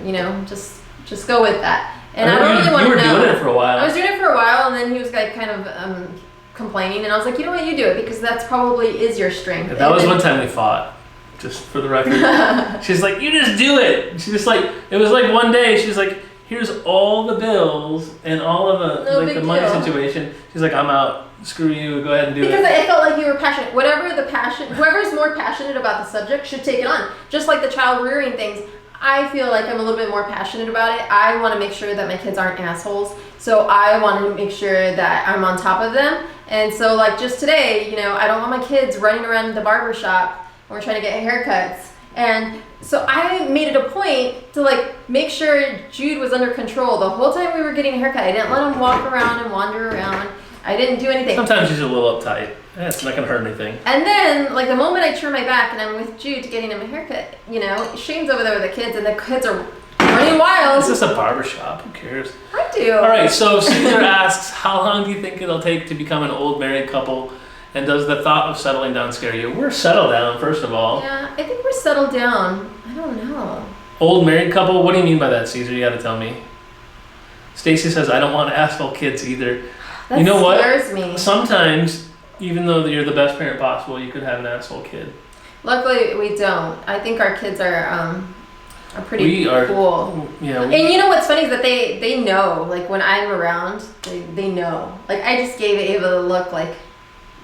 Just go with that. And I don't really want to know. You were doing it for a while. I was doing it for a while, and then he was like kind of complaining, and I was like, you know what, you do it because that's probably is your strength. That was one time we fought. Just for the record, she's like, you just do it. She's just like, it was like one day. She's like, here's all the bills and all of the money situation. She's like, I'm out. Screw you. Go ahead and do it. Because I felt like you were passionate. Whoever's more passionate about the subject should take it on. Just like the child rearing things. I feel like I'm a little bit more passionate about it. I want to make sure that my kids aren't assholes. So I want to make sure that I'm on top of them. And so like just today, I don't want my kids running around the barber shop when we're trying to get haircuts. And so I made it a point to like make sure Jude was under control the whole time we were getting a haircut. I didn't let him walk around and wander around. I didn't do anything. Sometimes she's a little uptight. It's not gonna hurt anything. And then, like the moment I turn my back and I'm with Jude getting him a haircut, Shane's over there with the kids, and the kids are running wild. It's just a barber shop. Who cares? I do. All right. So Caesar asks, how long do you think it'll take to become an old married couple? And does the thought of settling down scare you? We're settled down, first of all. Yeah, I think we're settled down. I don't know. Old married couple? What do you mean by that, Caesar? You got to tell me. Stacy says, I don't want asshole kids either. That you know scares what? me. Sometimes, even though you're the best parent possible, you could have an asshole kid. Luckily, we don't. I think our kids are pretty cool. Yeah. And you know what's funny is that they know. Like when I'm around, they know. Like I just gave Ava the look like,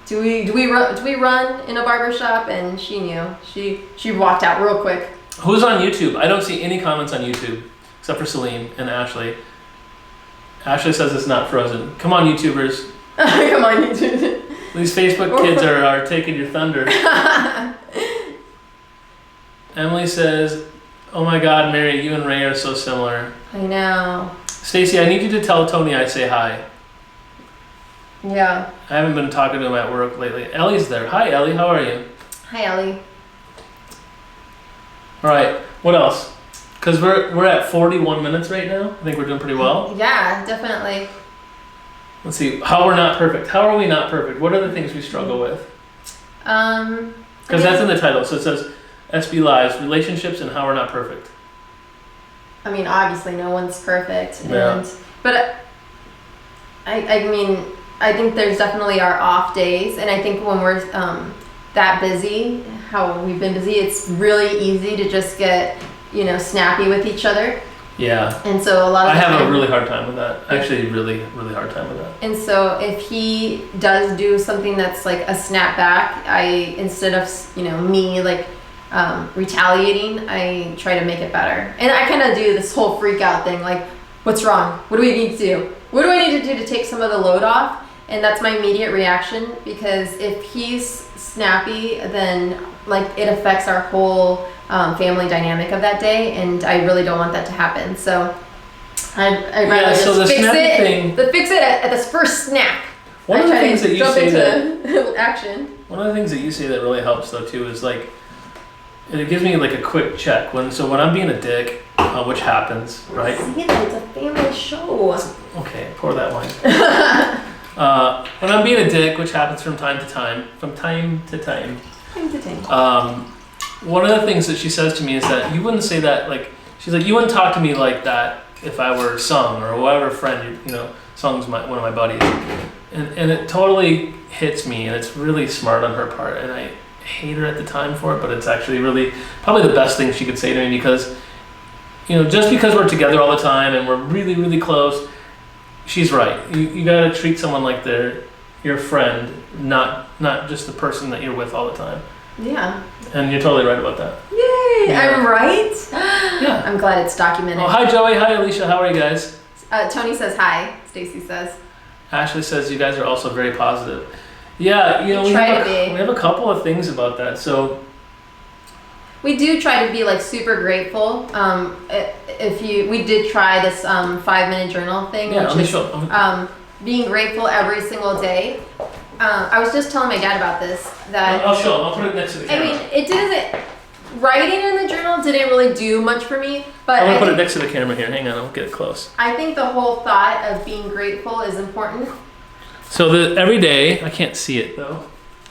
do we run in a barber shop? And she knew. She walked out real quick. Who's on YouTube? I don't see any comments on YouTube except for Salim and Ashley. Ashley says it's not frozen. Come on, YouTubers. Come on, YouTube. These Facebook kids are taking your thunder. Emily says, oh my God, Mary, you and Ray are so similar. I know. Stacy, I need you to tell Tony I say hi. Yeah. I haven't been talking to him at work lately. Ellie's there. Hi, Ellie. How are you? Hi, Ellie. All right. What else? Because we're at 41 minutes right now. I think we're doing pretty well. Yeah, definitely. Let's see. How we're not perfect. How are we not perfect? What are the things we struggle with? Because that's in the title. So it says SB Lives, Relationships and How We're Not Perfect. I mean, obviously no one's perfect. Yeah. But I mean, I think there's definitely our off days. And I think when we're that busy, how we've been busy, it's really easy to just get, snappy with each other. Yeah. And so a lot of I have a really hard time with that. Actually, really, really hard time with that. And so if he does do something that's like a snapback, instead of, me like retaliating, I try to make it better. And I kind of do this whole freak out thing, like, what's wrong? What do we need to do? What do I need to do to take some of the load off? And that's my immediate reaction, because if he's snappy, then like it affects our whole family dynamic of that day, and I really don't want that to happen. So I'd rather just fix it. Fix it at the first snap. One of the things that you say to action. One of the things that you say that really helps though too is like, it gives me like a quick check when I'm being a dick, which happens, right? Yeah, it's a family show. Okay, pour that wine. When I'm being a dick, which happens from time to time, one of the things that she says to me is that you wouldn't say that, like, she's like, you wouldn't talk to me like that if I were Sung or whatever friend, Sung's one of my buddies. And it totally hits me, and it's really smart on her part, and I hate her at the time for it, but it's actually really probably the best thing she could say to me, because just because we're together all the time and we're really, really close, she's right. You gotta treat someone like they're your friend, not just the person that you're with all the time. Yeah. And you're totally right about that. Yay! Yeah. I'm right. Yeah. I'm glad it's documented. Oh, hi Joey, hi Alicia, how are you guys? Tony says hi. Stacy says. Ashley says you guys are also very positive. Yeah, we have a couple of things about that. So we do try to be like super grateful. We did try this 5-minute journal thing, which is being grateful every single day. I was just telling my dad about this. I'll put it next to the camera. I mean, it didn't. Writing in the journal didn't really do much for me, but I'm gonna put it next to the camera here. Hang on, I'll get it close. I think the whole thought of being grateful is important. So every day, I can't see it though.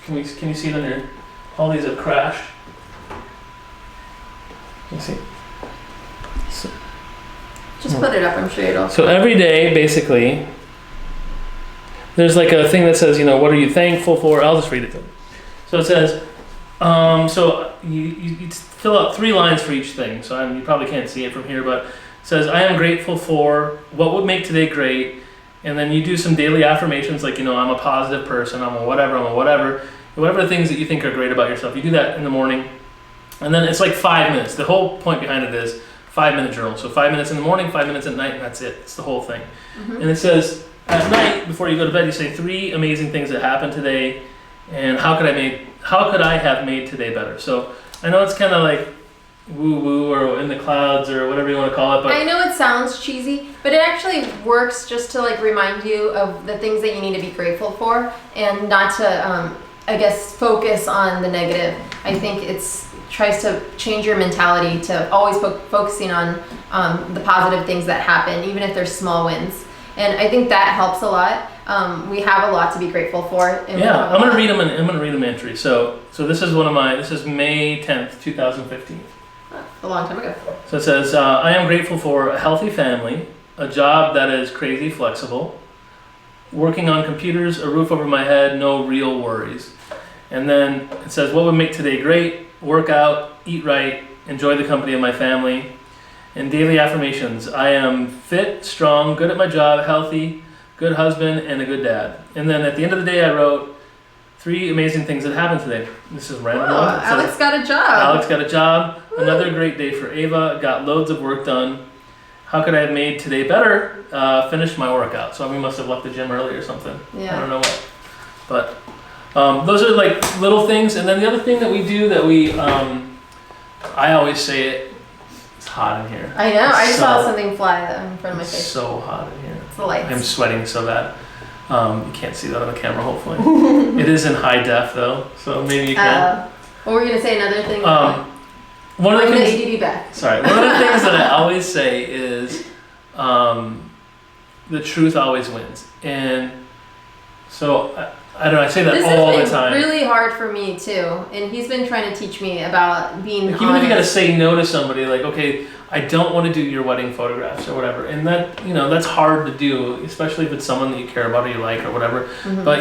Can you see it on your? All these have crashed. Can you see? Just put it up. I'm sure it'll. So every day, basically, there's like a thing that says, what are you thankful for? I'll just read it to you. So it says, so you fill out 3 lines for each thing. So you probably can't see it from here, but it says, I am grateful for what would make today great. And then you do some daily affirmations like, I'm a positive person, I'm a whatever the things that you think are great about yourself. You do that in the morning. And then it's like 5 minutes. The whole point behind it is 5-minute journal. So 5 minutes in the morning, 5 minutes at night, and that's it. It's the whole thing. Mm-hmm. And it says, at night, before you go to bed, you say 3 amazing things that happened today, and how could I have made today better? So I know it's kind of like woo-woo or in the clouds or whatever you want to call it, but I know it sounds cheesy, but it actually works just to like remind you of the things that you need to be grateful for, and not to, focus on the negative. I think tries to change your mentality to always focusing on the positive things that happen, even if they're small wins. And I think that helps a lot. We have a lot to be grateful for. And I'm gonna read them. I'm gonna read them entry. So this is This is May 10th, 2015. A long time ago. So it says, I am grateful for a healthy family, a job that is crazy flexible, working on computers, a roof over my head, no real worries. And then it says, what would make today great? Work out, eat right, enjoy the company of my family. And daily affirmations, I am fit, strong, good at my job, healthy, good husband, and a good dad. And then at the end of the day, I wrote 3 amazing things that happened today. This is random. Oh, Alex got a job. Alex got a job. Woo. Another great day for Ava. Got loads of work done. How could I have made today better? Finished my workout. So we must have left the gym early or something. Yeah. I don't know what. But those are like little things. And then the other thing that we do that I always say it. It's hot in here. I know. I just saw something fly in front of my face. It's so hot in here. It's the lights. I'm sweating so bad. You can't see that on the camera, hopefully. It is in high def though, so maybe you can. What were we gonna say? Another thing. One of the things. ADD back. Sorry. One of the things that I always say is, the truth always wins, and so I don't know. I say that all the time. This has been really hard for me too, and he's been trying to teach me about being honest. Even if you gotta say no to somebody, like, okay, I don't want to do your wedding photographs or whatever, and that that's hard to do, especially if it's someone that you care about or you like or whatever. Mm-hmm. But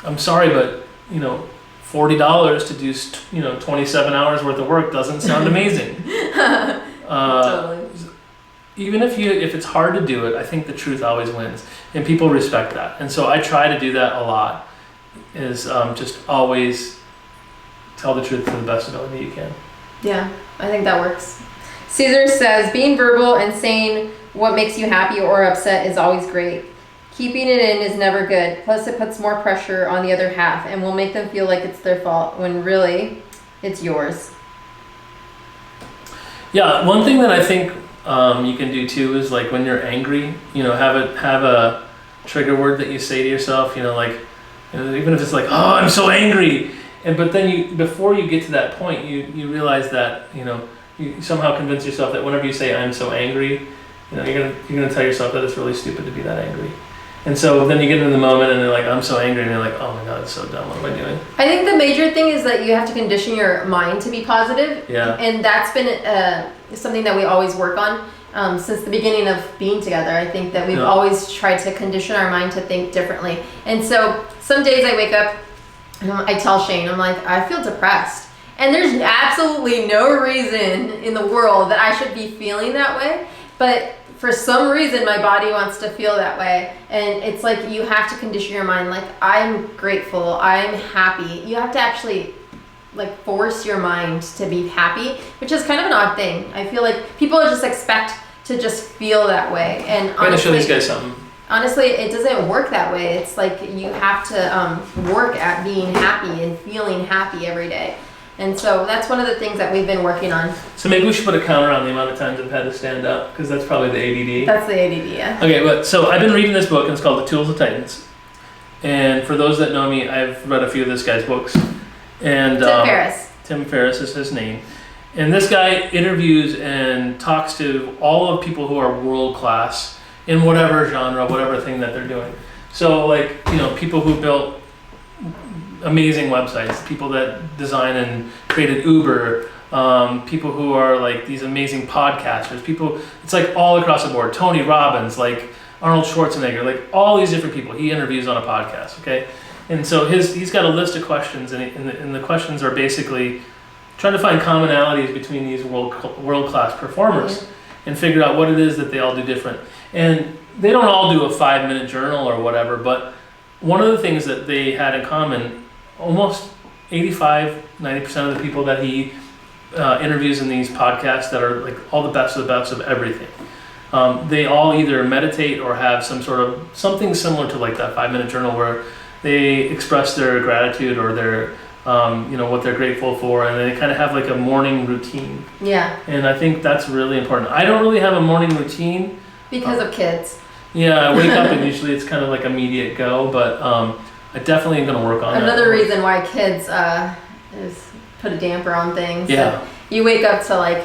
I'm sorry, but $40 to do 27 hours worth of work doesn't sound amazing. Totally. Even if it's hard to do it, I think the truth always wins, and people respect that. And so I try to do that a lot. Is just always tell the truth to the best ability you can. Yeah, I think that works. Caesar says, being verbal and saying what makes you happy or upset is always great. Keeping it in is never good. Plus it puts more pressure on the other half and will make them feel like it's their fault when really it's yours. Yeah, one thing that I think you can do too is like when you're angry, have a trigger word that you say to yourself, like even if it's like, oh, I'm so angry. But then before you get to that point, you realize that, you somehow convince yourself that whenever you say I'm so angry, you're gonna tell yourself that it's really stupid to be that angry. And so then you get in the moment and you're like, I'm so angry, and you're like, oh my god, it's so dumb, what am I doing? I think the major thing is that you have to condition your mind to be positive. Yeah. And that's been something that we always work on since the beginning of being together. I think that we've always tried to condition our mind to think differently. And so some days I wake up and I tell Shane, I'm like, I feel depressed. And there's absolutely no reason in the world that I should be feeling that way. But for some reason, my body wants to feel that way. And it's like you have to condition your mind. Like, I'm grateful, I'm happy. You have to actually like force your mind to be happy, which is kind of an odd thing. I feel like people just expect to just feel that way. And I'm gonna show these guys something. Honestly, it doesn't work that way. It's like you have to work at being happy and feeling happy every day. And so that's one of the things that we've been working on. So maybe we should put a counter on the amount of times I've had to stand up, because that's probably the ADD. That's the ADD, yeah. Okay, but so I've been reading this book, and it's called The Tools of Titans. And for those that know me, I've read a few of this guy's books. And Tim Ferriss. Tim Ferriss is his name. And this guy interviews and talks to all of people who are world class in whatever genre, whatever thing that they're doing. So like, people who built amazing websites, people that design and created Uber, people who are like these amazing podcasters, it's like all across the board. Tony Robbins, like Arnold Schwarzenegger, like all these different people he interviews on a podcast, okay? And so he's got a list of questions, and the questions are basically trying to find commonalities between these world-class performers and figure out what it is that they all do different. And they don't all do a 5-minute journal or whatever, but one of the things that they had in common, almost 85-90% of the people that he interviews in these podcasts that are like all the best of the best of everything, they all either meditate or have something similar to like that 5-minute journal where they express their gratitude or their what they're grateful for, and they kind of have like a morning routine. Yeah. And I think that's really important. I don't really have a morning routine because of kids. Yeah, I wake up and usually it's kind of like immediate go, but I definitely am going to work on Another reason why kids is put a damper on things. Yeah. So you wake up to like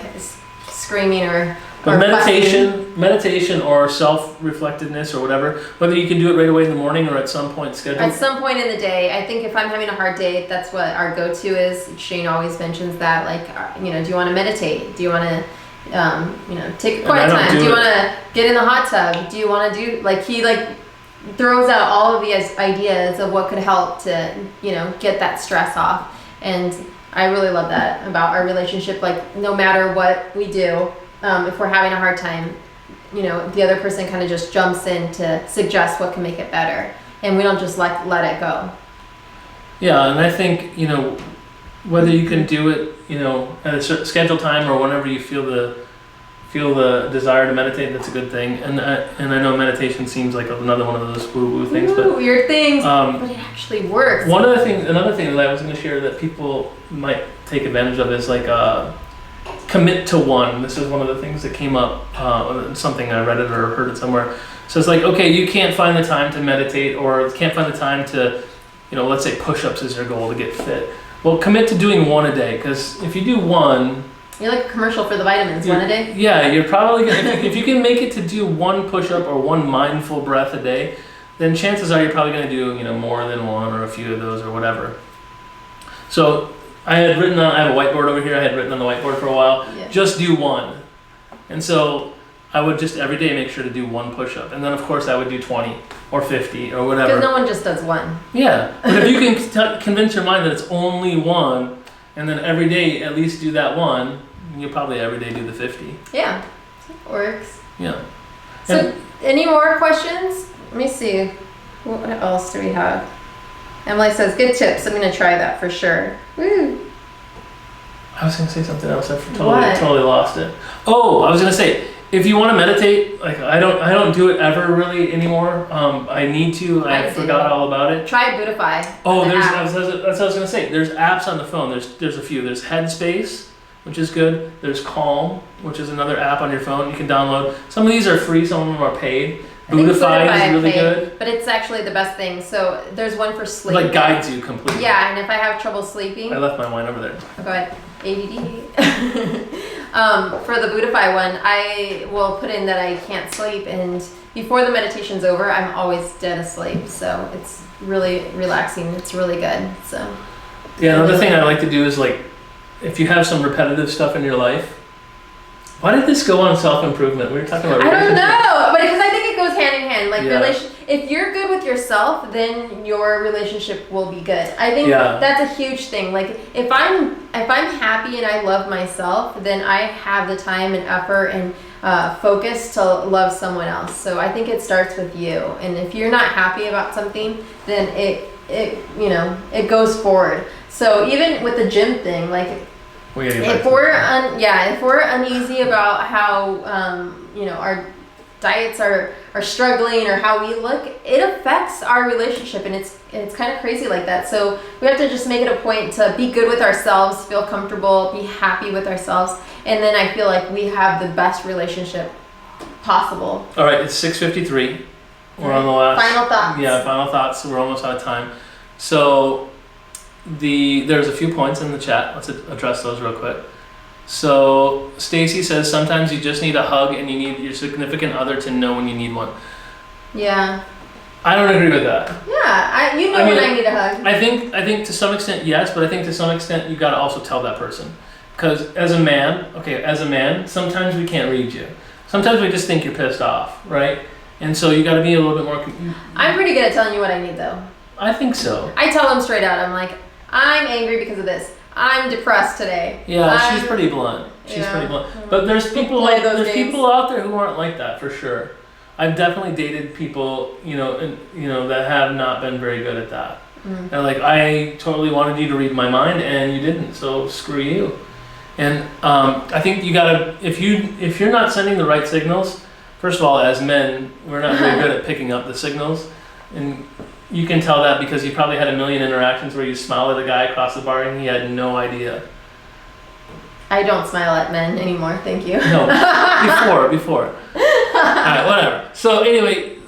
screaming or meditation or self-reflectiveness or whatever, whether you can do it right away in the morning or at some point scheduled. At some point in the day. I think if I'm having a hard day, that's what our go-to is. Shane always mentions that, like, do you want to meditate? Do you want to take a quiet time? Do you want to get in the hot tub? Do you want to do, like, he like throws out all of these ideas of what could help to, get that stress off. And I really love that about our relationship. Like, no matter what we do, if we're having a hard time, the other person kind of just jumps in to suggest what can make it better. And we don't just let it go. Yeah, and I think, whether you can do it, at a certain scheduled time or whenever you feel the desire to meditate, that's a good thing. And I know meditation seems like another one of those woo-woo things, but weird things, but it actually works. Another thing that I was going to share that people might take advantage of is like commit to one. This is one of the things that came up, something I read it or heard it somewhere. So it's like, okay, you can't find the time to meditate or can't find the time to, let's say push-ups is your goal to get fit. Well, commit to doing one a day, because if you do one... You're like a commercial for the vitamins, one a day? Yeah, you're probably going to... If you can make it to do one push-up or one mindful breath a day, then chances are you're probably going to do, more than one or a few of those or whatever. So I have a whiteboard over here. I had written on the whiteboard for a while. Yeah. Just do one. And so I would just every day make sure to do one push-up. And then, of course, I would do 20 or 50 or whatever. Because no one just does one. Yeah. But if you can convince your mind that it's only one, and then every day at least do that one, you'll probably every day do the 50. Yeah. It works. Yeah. So, any more questions? Let me see. What else do we have? Emily says, good tips. I'm going to try that for sure. Woo. I was going to say something else. I totally lost it. Oh, I was going to say, if you want to meditate, like I don't do it ever really anymore. I need to. I forgot all about it. Try Buddhify. Oh, that's what I was going to say. There's apps on the phone. There's a few. There's Headspace, which is good. There's Calm, which is another app on your phone you can download. Some of these are free. Some of them are paid. I think Buddhify is I really pay, good. but it's actually the best thing. So there's one for sleep. Like guides you completely. Yeah, and if I have trouble sleeping, I left my wine over there. oh, go ahead. ADD. For the Buddhify one, I will put in that I can't sleep, and before the meditation's over, I'm always dead asleep. So it's really relaxing. It's really good. So Yeah, another thing I like to do is like, if you have some repetitive stuff in your life. Why did this go on self-improvement? We were talking about I don't relationships. know, but because I think it goes hand in hand. Like Yeah. if you're good with yourself, then your relationship will be good. I think Yeah. that's a huge thing. Like if I'm happy and I love myself, then I have the time and effort and focus to love someone else. So I think it starts with you. And if you're not happy about something, then it goes forward. So even with the gym thing, like We gotta get back if to we're that. if we're uneasy about how our diets are struggling or how we look, it affects our relationship, and it's kind of crazy like that. So we have to just make it a point to be good with ourselves, feel comfortable, be happy with ourselves, and then I feel like we have the best relationship possible. All right, it's 6:53. We're on the last. Final thoughts. Yeah, final thoughts. We're almost out of time. So there's a few points in the chat. Let's address those real quick. So Stacy says sometimes you just need a hug and you need your significant other to know when you need one. Yeah. I don't agree with that. Yeah. I mean, when I need a hug. I think to some extent yes, but I think to some extent you got to also tell that person, because as a man, sometimes we can't read you. Sometimes we just think you're pissed off, right? And so you got to be a little bit more. I'm pretty good at telling you what I need, though. I think so. I tell them straight out. I'm like, I'm angry because of this. I'm depressed today. Yeah, she's pretty blunt. She's pretty blunt. But there's people out there who aren't like that for sure. I've definitely dated people, that have not been very good at that. Mm. And like, I totally wanted you to read my mind and you didn't, so screw you. And I think you gotta, if you're not sending the right signals, first of all, as men, we're not very good at picking up the signals, and you can tell that because you probably had a million interactions where you smile at a guy across the bar and he had no idea. I don't smile at men anymore, thank you. No, before. Alright, whatever. So anyway,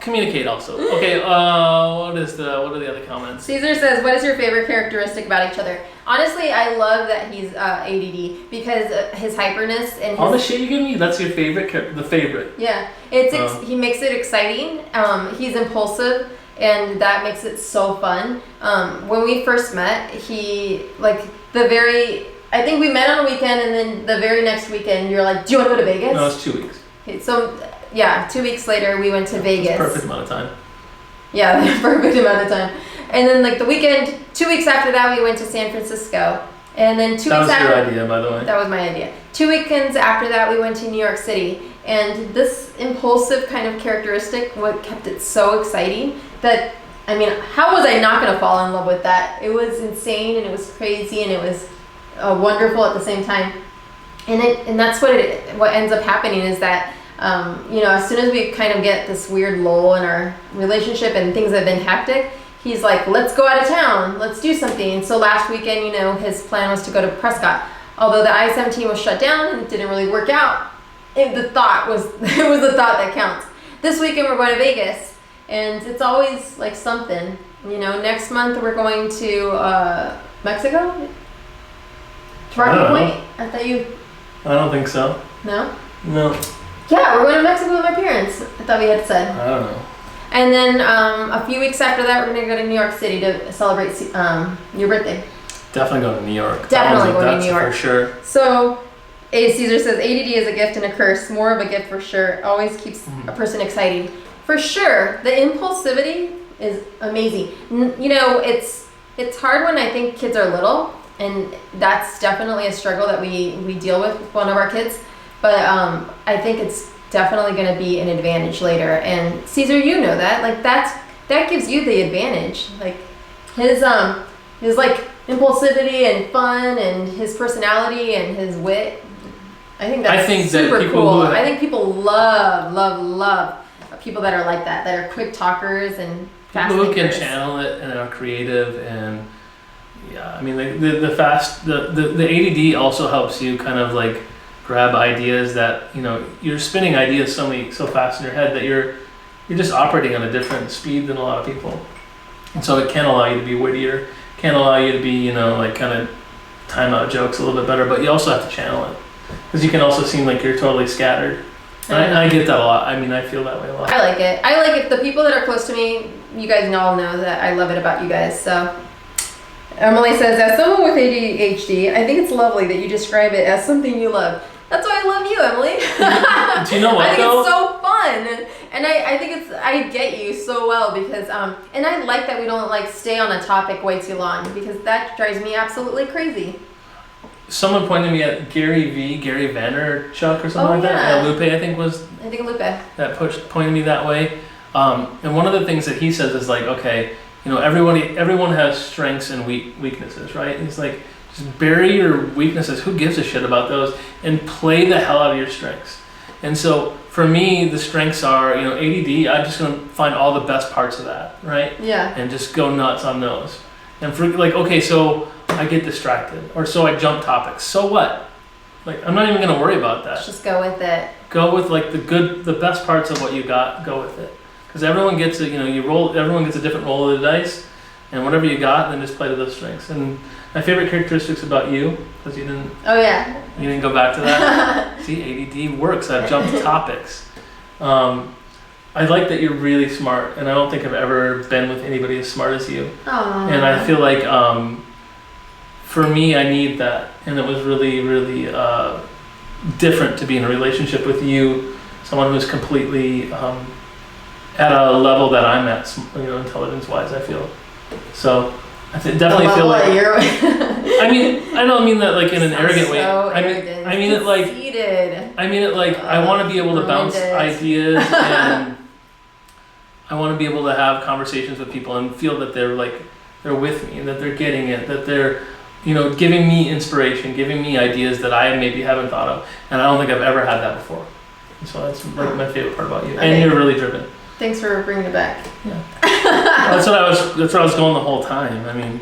communicate also. Okay, what are the other comments? Caesar says, what is your favorite characteristic about each other? Honestly, I love that he's ADD because his hyperness and all the shit you give me, that's your favorite, the favorite. Yeah, he makes it exciting. He's impulsive, and that makes it so fun. When we first met, I think we met on a weekend, and then the very next weekend, you're like, do you want to go to Vegas? No, it's 2 weeks. Okay, so, yeah, 2 weeks later, we went to Vegas. Perfect amount of time. Yeah, the perfect amount of time. And then, the weekend, 2 weeks after that, we went to San Francisco. And then 2 weeks after... That was your idea, by the way. That was my idea. 2 weekends after that, we went to New York City. And this impulsive kind of characteristic, what kept it so exciting, that, how was I not going to fall in love with that? It was insane, and it was crazy, and it was wonderful at the same time. And that's what ends up happening is that, as soon as we kind of get this weird lull in our relationship and things have been hectic, he's like, let's go out of town, let's do something. And so last weekend, his plan was to go to Prescott. Although the I-17 was shut down and it didn't really work out, it was the thought that counts. This weekend we're going to Vegas, and it's always like something. Next month we're going to Mexico? To Rocky Point? I thought you... I don't think so. No? No. Yeah, we're going to Mexico with my parents. I thought we had said. I don't know. And then a few weeks after that, we're going to go to New York City to celebrate your birthday. Definitely going to New York. Definitely going to New York. For sure. So, A. Caesar says, ADD is a gift and a curse. More of a gift for sure. Always keeps a person excited. For sure, the impulsivity is amazing. It's hard when I think kids are little, and that's definitely a struggle that we deal with one of our kids. But I think it's definitely going to be an advantage later. And Caesar, that gives you the advantage. Like his impulsivity and fun and his personality and his wit. I think that's super cool. I think people love people that are like that are quick talkers and fast people who can thinkers. channel it and are creative. And yeah, the ADD also helps you kind of grab ideas that you're spinning ideas so fast in your head that you're you're just operating on a different speed than a lot of people. And so it can allow you to be wittier, can allow you to be, you know, like kind of time out jokes a little bit better, but you also have to channel it. Because you can also seem like you're totally scattered. And I get that a lot. I mean, I feel that way a lot. I like it. I like it. The people that are close to me, you guys all know that I love it about you guys. So Emily says, as someone with ADHD, I think it's lovely that you describe it as something you love. That's why I love you, Emily. Do you know what, I think though? it's so fun. And I think I get you so well because, and I like that we don't like stay on a topic way too long because that drives me absolutely crazy. Someone pointed me at Gary Vaynerchuk or something like that. Lupe, I think Lupe. That pointed me that way. And one of the things that he says is like, okay, you know, everyone has strengths and weaknesses, right? He's like, just bury your weaknesses. Who gives a shit about those? And play the hell out of your strengths. And so for me, the strengths are, you know, ADD. I'm just gonna find all the best parts of that, right? Yeah. And just go nuts on those. And for like, okay, so I get distracted, or so I jump topics. So what? Like, I'm not even gonna worry about that. Just go with it. Go with like the best parts of what you got. Go with it, because everyone gets a, you know, everyone gets a different roll of the dice, and whatever you got, then just play to those strengths. And my favorite characteristics about you, because you didn't go back to that. See, ADD works. I've jumped topics. I like that you're really smart, and I don't think I've ever been with anybody as smart as you. Aww. And I feel like for me, I need that, and it was really, really different to be in a relationship with you, someone who's completely at a level that I'm at, you know, intelligence-wise. I feel so. Definitely feel like. I mean, I don't mean that like in an arrogant way. I mean it like. I mean it like I want to be able to bounce ideas, and I want to be able to have conversations with people and feel that they're with me and that they're getting it, that they're, you know, giving me inspiration, giving me ideas that I maybe haven't thought of, and I don't think I've ever had that before. And so that's like my favorite part about you, and you're really driven. Thanks for bringing it back. Yeah. That's what I was going the whole time. I mean.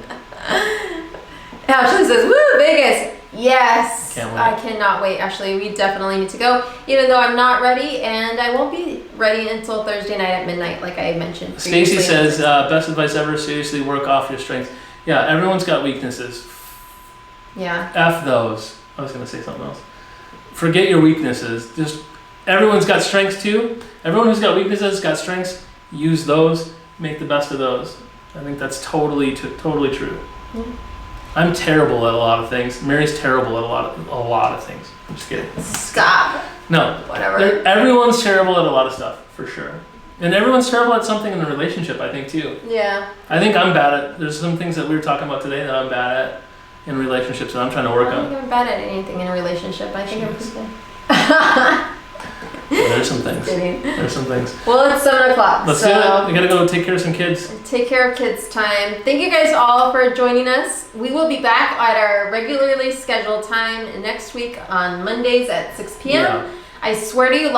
Ashley says, "Woo, Vegas! Yes, Can't wait. I cannot wait. Ashley, we definitely need to go. Even though I'm not ready, and I won't be ready until Thursday night at midnight, like I mentioned." Stacy says, "Best advice ever. Seriously, work off your strengths." Yeah, everyone's got weaknesses. Yeah. F those. I was gonna say something else. Forget your weaknesses. Just everyone's got strengths too. Everyone who's got weaknesses got strengths. Use those. Make the best of those. I think that's totally true. Yeah. I'm terrible at a lot of things. Mary's terrible at a lot of things. I'm just kidding. Stop. No. Whatever. Everyone's terrible at a lot of stuff, for sure. And everyone's terrible at something in a relationship, I think, too. Yeah. I think I'm bad at, there's some things that we were talking about today that I'm bad at in relationships that I'm trying to work I don't on. think I'm bad at anything in a relationship. I think I'm pretty good. Well, there's some things. Kidding. There's some things. Well, it's 7 o'clock. Let's do it. We gotta go take care of some kids. Take care of kids time. Thank you guys all for joining us. We will be back at our regularly scheduled time next week on Mondays at 6 p.m. Yeah. I swear to you,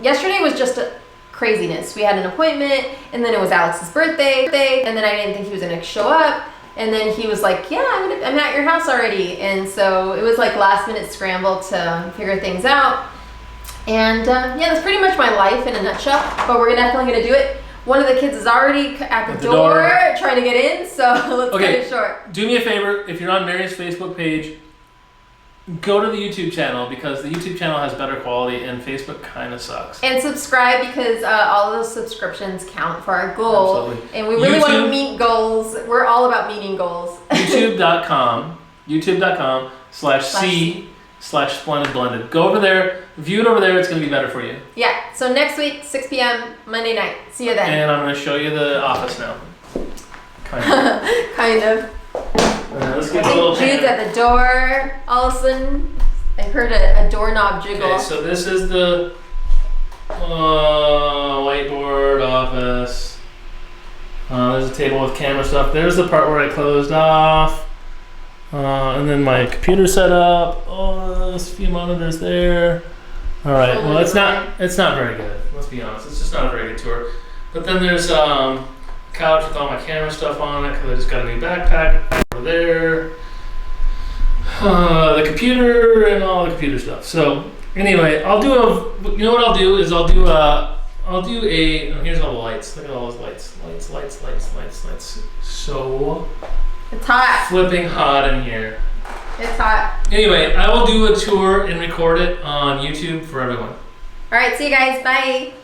yesterday was just a craziness. We had an appointment, and then it was Alex's birthday, and then I didn't think he was gonna show up. And then he was like, yeah, I'm at your house already. And so it was like last minute scramble to figure things out. And yeah, that's pretty much my life in a nutshell, but we're definitely gonna do it. One of the kids is already at the door trying to get in, so let's cut it short. Do me a favor, if you're on Mary's Facebook page, go to the YouTube channel, because the YouTube channel has better quality and Facebook kind of sucks. And subscribe, because all of those subscriptions count for our goal. Absolutely. And we really want to meet goals. We're all about meeting goals. YouTube.com/C/Splendid Blended. Go over there, view it over there, it's going to be better for you. Yeah, so next week, 6 p.m., Monday night. See you then. And I'm going to show you the office now. Kind of. Kind of. Let's get I a little think Jude's at the door. All of a sudden, I heard a doorknob jiggle. Okay, so this is the whiteboard office. There's a table with camera stuff. There's the part where I closed off. And then my computer set up. Oh, there's a few monitors there. All right. Well, it's not very good. Let's be honest. It's just not a very good tour. But then there's a couch with all my camera stuff on it, because I just got a new backpack over there. The computer and all the computer stuff. So anyway, you know what I'll do is I'll I'll do a. Oh, here's all the lights. Look at all those lights. Lights. So It's hot. flipping hot in here. It's hot. Anyway, I will do a tour and record it on YouTube for everyone. All right, see you guys. Bye.